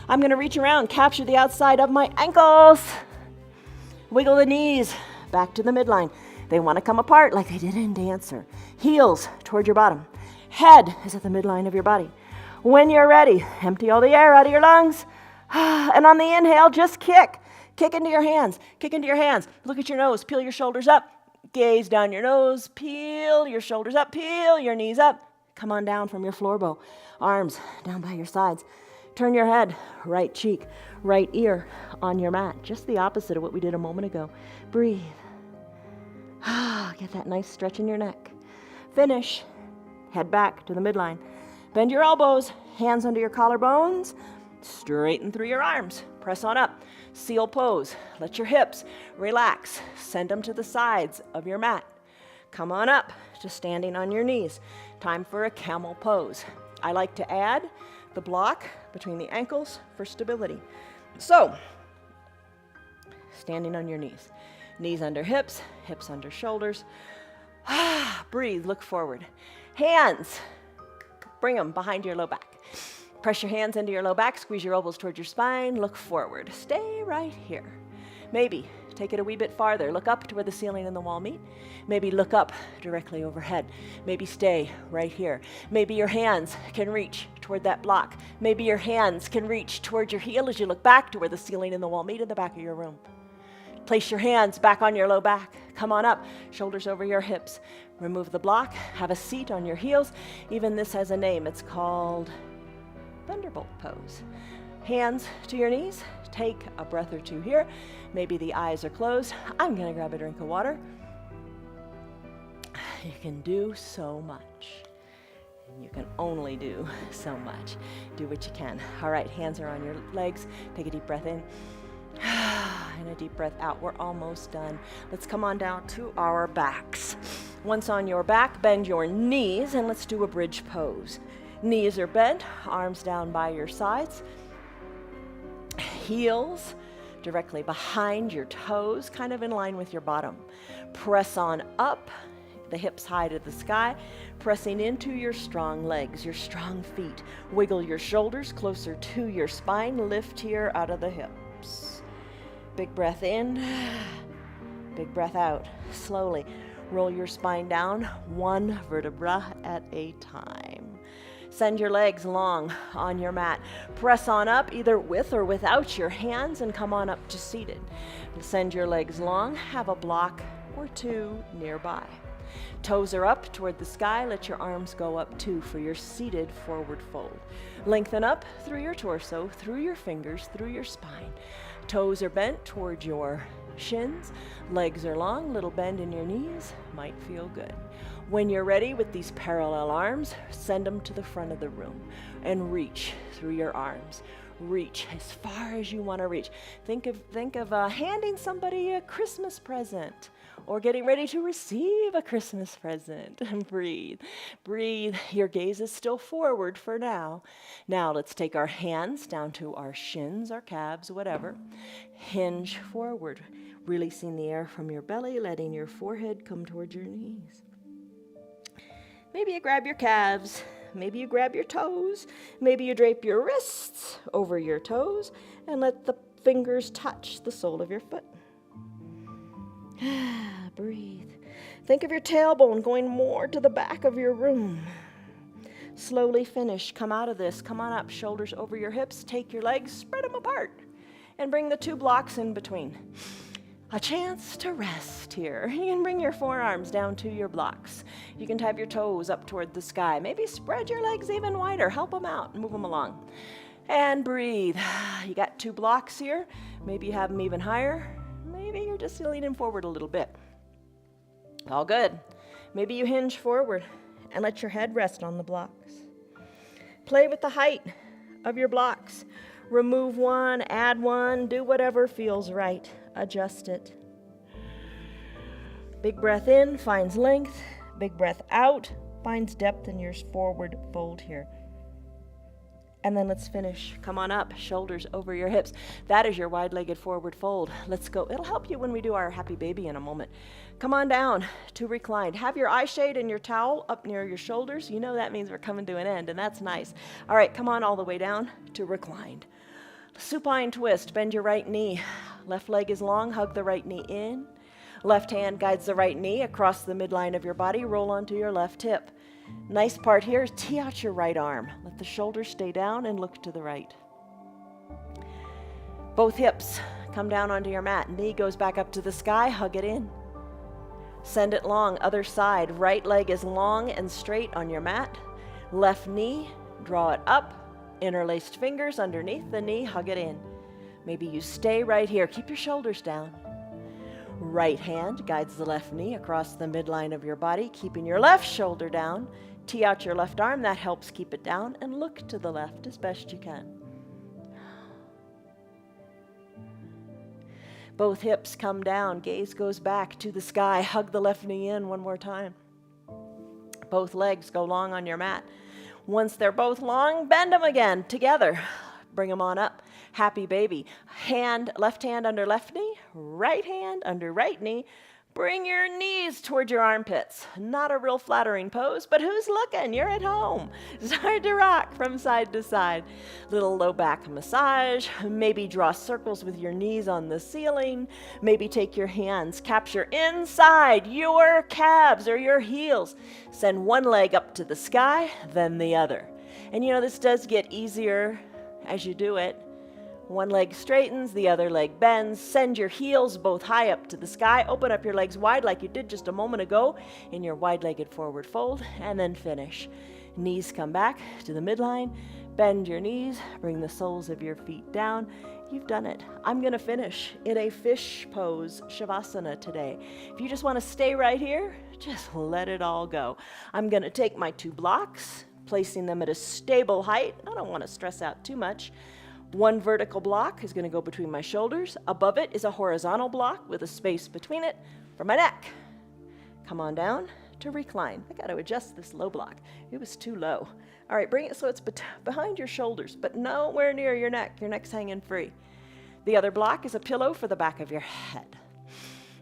I'm going to reach around, capture the outside of my ankles. Wiggle the knees back to the midline. They want to come apart like they did in Dancer. Heels toward your bottom. Head is at the midline of your body. When you're ready, empty all the air out of your lungs. And on the inhale, just kick. Kick into your hands. Kick into your hands. Look at your nose. Peel your shoulders up. Gaze down your nose. Peel your shoulders up. Peel your knees up. Come on down from your floor bow. Arms down by your sides. Turn your head. Right cheek, right ear on your mat. Just the opposite of what we did a moment ago. Breathe. Get that nice stretch in your neck. Finish. Head back to the midline. Bend your elbows. Hands under your collarbones. Straighten through your arms. Press on up. Seal pose. Let your hips relax. Send them to the sides of your mat. Come on up to standing on your knees. Time for a camel pose. I like to add the block between the ankles for stability. So, standing on your knees. Knees under hips, hips under shoulders. Breathe, look forward. Hands, bring them behind your low back. Press your hands into your low back, squeeze your elbows towards your spine, look forward. Stay right here. Maybe take it a wee bit farther. Look up to where the ceiling and the wall meet. Maybe look up directly overhead. Maybe stay right here. Maybe your hands can reach toward that block. Maybe your hands can reach toward your heel as you look back to where the ceiling and the wall meet in the back of your room. Place your hands back on your low back. Come on up, shoulders over your hips. Remove the block, have a seat on your heels. Even this has a name. It's called Thunderbolt pose. Hands to your knees. Take a breath or two here. Maybe the eyes are closed. I'm gonna grab a drink of water. You can do so much. You can only do so much. Do what you can. All right, hands are on your legs. Take a deep breath in. And a deep breath out. We're almost done. Let's come on down to our backs. Once on your back, bend your knees and let's do a bridge pose. Knees are bent, arms down by your sides. Heels directly behind your toes, kind of in line with your bottom. Press on up. the hips high to the sky, pressing into your strong legs, your strong feet. Wiggle your shoulders closer to your spine. Lift here out of the hips. Big breath in, big breath out. Slowly roll your spine down, one vertebra at a time. Send your legs long on your mat. Press on up, either with or without your hands, and come on up to seated. Send your legs long, have a block or two nearby. Toes are up toward the sky. Let your arms go up too for your seated forward fold. Lengthen up through your torso, through your fingers, through your spine. Toes are bent toward your shins. Legs are long, little bend in your knees. Might feel good. When you're ready with these parallel arms, send them to the front of the room and reach through your arms. Reach as far as you want to reach. Think of handing somebody a Christmas present or getting ready to receive a Christmas present. And breathe. Breathe. Your gaze is still forward for now. Now let's take our hands down to our shins, our calves, whatever. Hinge forward, releasing the air from your belly, letting your forehead come towards your knees. Maybe you grab your calves. Maybe you grab your toes. Maybe you drape your wrists over your toes and let the fingers touch the sole of your foot. Breathe. Think of your tailbone going more to the back of your room. Slowly finish. Come out of this. Come on up. Shoulders over your hips. Take your legs, spread them apart, and bring the two blocks in between. A chance to rest here. You can bring your forearms down to your blocks. You can have your toes up toward the sky. Maybe spread your legs even wider. Help them out. Move them along. And breathe. You got two blocks here. Maybe you have them even higher. Maybe you're just leaning forward a little bit. All good. Maybe you hinge forward and let your head rest on the blocks. Play with the height of your blocks. Remove one, add one, do whatever feels right. Adjust it. Big breath in finds length. Big breath out finds depth in your forward fold here. And then let's finish. Come on up, shoulders over your hips. That is your wide-legged forward fold. Let's go. It'll help you when we do our happy baby in a moment. Come on down to reclined. Have your eye shade and your towel up near your shoulders. You know that means we're coming to an end, and that's nice. All right, come on all the way down to reclined. Supine twist, bend your right knee. Left leg is long, hug the right knee in. Left hand guides the right knee across the midline of your body. Roll onto your left hip. Nice part here is tee out your right arm. Let the shoulders stay down and look to the right. Both hips come down onto your mat. Knee goes back up to the sky. Hug it in. Send it long. Other side. Right leg is long and straight on your mat. Left knee, draw it up. Interlaced fingers underneath the knee. Hug it in. Maybe you stay right here. Keep your shoulders down. Right hand guides the left knee across the midline of your body, keeping your left shoulder down. Tee out your left arm. That helps keep it down. And look to the left as best you can. Both hips come down. Gaze goes back to the sky. Hug the left knee in one more time. Both legs go long on your mat. Once they're both long, bend them again together. Bring them on up. Happy baby. Left hand under left knee, right hand under right knee. Bring your knees toward your armpits. Not a real flattering pose, but who's looking? You're at home. Start to rock from side to side. Little low back massage. Maybe draw circles with your knees on the ceiling. Maybe take your hands, capture inside your calves or your heels. Send one leg up to the sky, then the other. And you know, this does get easier as you do it. One leg straightens, the other leg bends. Send your heels both high up to the sky. Open up your legs wide like you did just a moment ago in your wide-legged forward fold, and then finish. Knees come back to the midline. Bend your knees. Bring the soles of your feet down. You've done it. I'm going to finish in a fish pose, Shavasana, today. If you just want to stay right here, just let it all go. I'm going to take my two blocks, placing them at a stable height. I don't want to stress out too much. One vertical block is going to go between my shoulders. Above it is a horizontal block with a space between it for my neck. Come on down to recline. I got to adjust this low block. It was too low. All right, bring it so it's behind your shoulders, but nowhere near your neck. Your neck's hanging free. The other block is a pillow for the back of your head.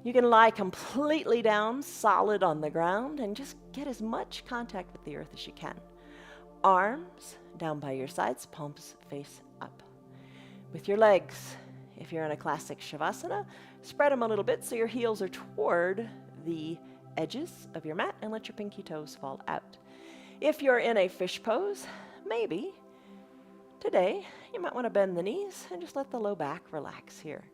You can lie completely down, solid on the ground, and just get as much contact with the earth as you can. Arms down by your sides, palms face up. With your legs, if you're in a classic Shavasana, spread them a little bit so your heels are toward the edges of your mat and let your pinky toes fall out. If you're in a fish pose, maybe today you might want to bend the knees and just let the low back relax here.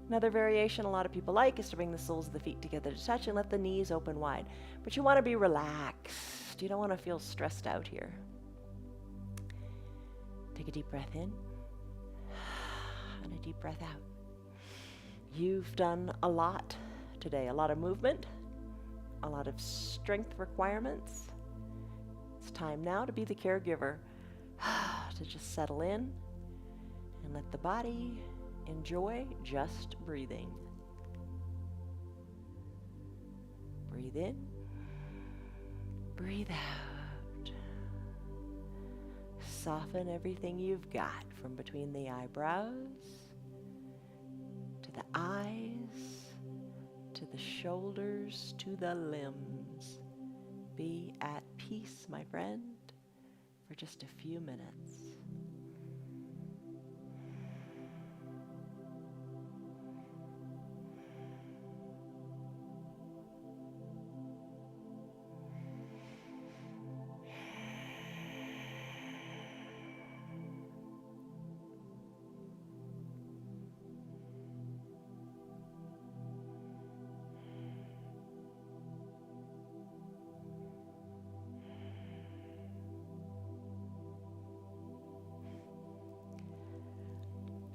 Another variation a lot of people like is to bring the soles of the feet together to touch and let the knees open wide. But you want to be relaxed. You don't want to feel stressed out here. Take a deep breath in and a deep breath out. You've done a lot today, a lot of movement, a lot of strength requirements. It's time now to be the caregiver, to just settle in and let the body enjoy just breathing. Breathe in, breathe out. Soften everything you've got from between the eyebrows to the eyes, to the shoulders, to the limbs. Be at peace, my friend, for just a few minutes.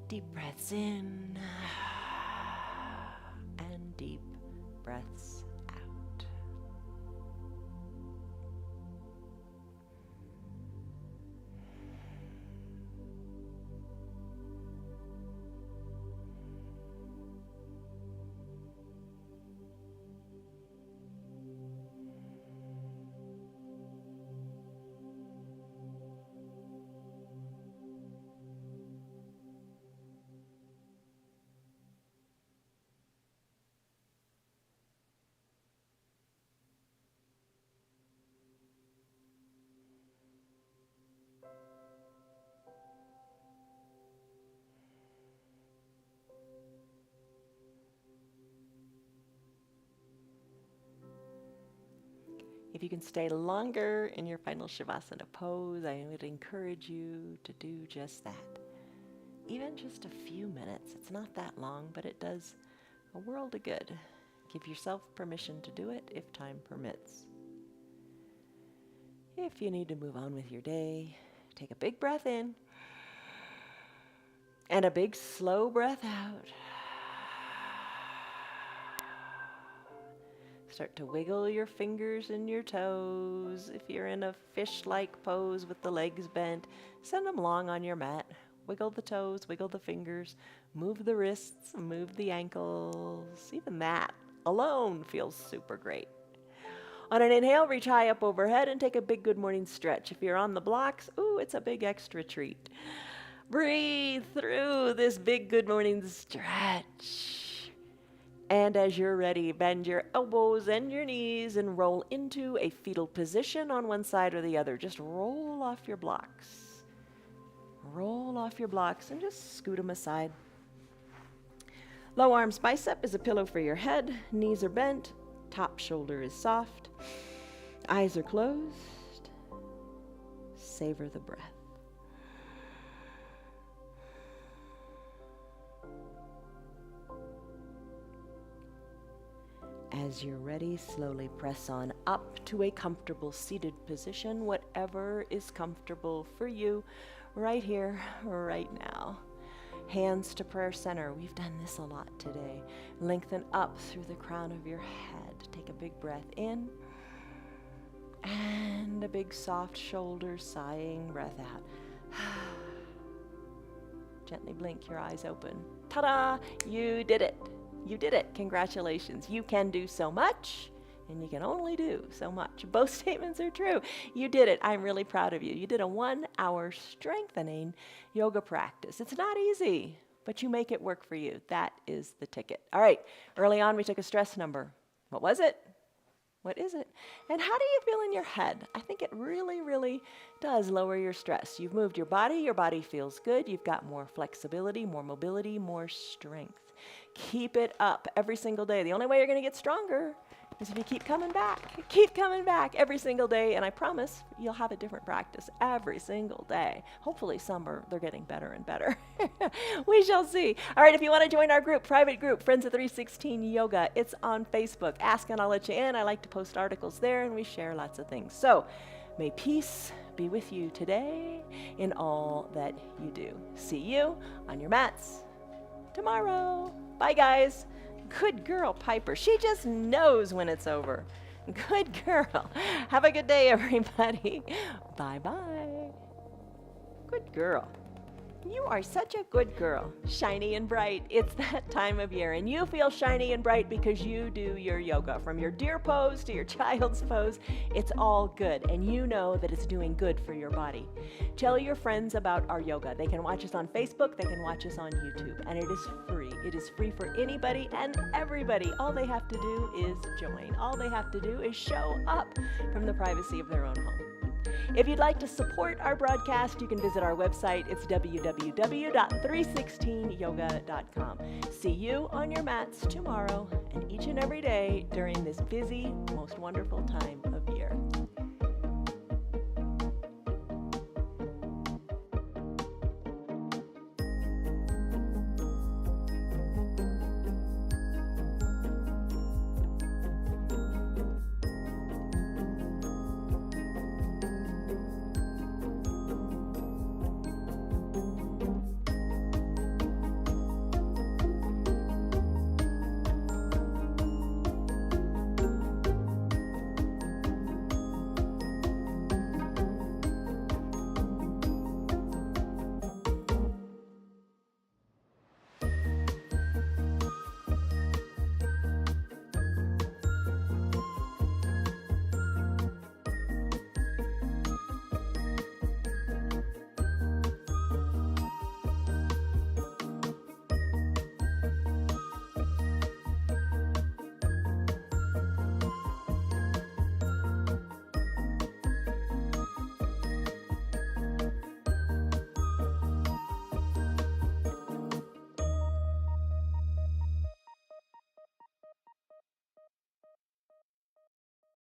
Deep breaths in and deep breaths out. If you can stay longer in your final Shavasana pose, I would encourage you to do just that. Even just a few minutes. It's not that long, but it does a world of good. Give yourself permission to do it if time permits. If you need to move on with your day, take a big breath in and a big slow breath out. Start to wiggle your fingers and your toes. If you're in a fish-like pose with the legs bent, send them long on your mat. Wiggle the toes, wiggle the fingers, move the wrists, move the ankles. Even that alone feels super great. On an inhale, reach high up overhead and take a big good morning stretch. If you're on the blocks, ooh, it's a big extra treat. Breathe through this big good morning stretch. And as you're ready, bend your elbows and your knees and roll into a fetal position on one side or the other. Just roll off your blocks. Roll off your blocks and just scoot them aside. Low arms bicep is a pillow for your head. Knees are bent. Top shoulder is soft. Eyes are closed. Savor the breath. As you're ready, slowly press on up to a comfortable seated position, whatever is comfortable for you right here, right now. Hands to prayer center. We've done this a lot today. Lengthen up through the crown of your head. Take a big breath in and a big soft shoulder sighing breath out. Gently blink your eyes open. Ta-da! You did it. You did it. Congratulations. You can do so much, and you can only do so much. Both statements are true. You did it. I'm really proud of you. You did a 1-hour strengthening yoga practice. It's not easy, but you make it work for you. That is the ticket. All right, early on we took a stress number. What was it? What is it? And how do you feel in your head? I think it really, really does lower your stress. You've moved your body feels good. You've got more flexibility, more mobility, more strength. Keep it up every single day. The only way you're going to get stronger is if you keep coming back every single day, and I promise you'll have a different practice every single day. Hopefully they're getting better and better. We shall see. All right, if you want to join our group, private group, Friends of 316 Yoga, it's on Facebook. Ask and I'll let you in. I like to post articles there, and we share lots of things. So may peace be with you today in all that you do. See you on your mats tomorrow. Bye, guys. Good girl, Piper. She just knows when it's over. Good girl. Have a good day, everybody. Bye-bye. Good girl. You are such a good girl. Shiny and bright. It's that time of year, and you feel shiny and bright because you do your yoga. From your deer pose to your child's pose, it's all good, and you know that it's doing good for your body. Tell your friends about our yoga. They can watch us on Facebook, they can watch us on YouTube, and it is free. It is free for anybody and everybody. All they have to do is join. All they have to do is show up from the privacy of their own home. If you'd like to support our broadcast, you can visit our website. It's www.316yoga.com. See you on your mats tomorrow and each and every day during this busy, most wonderful time of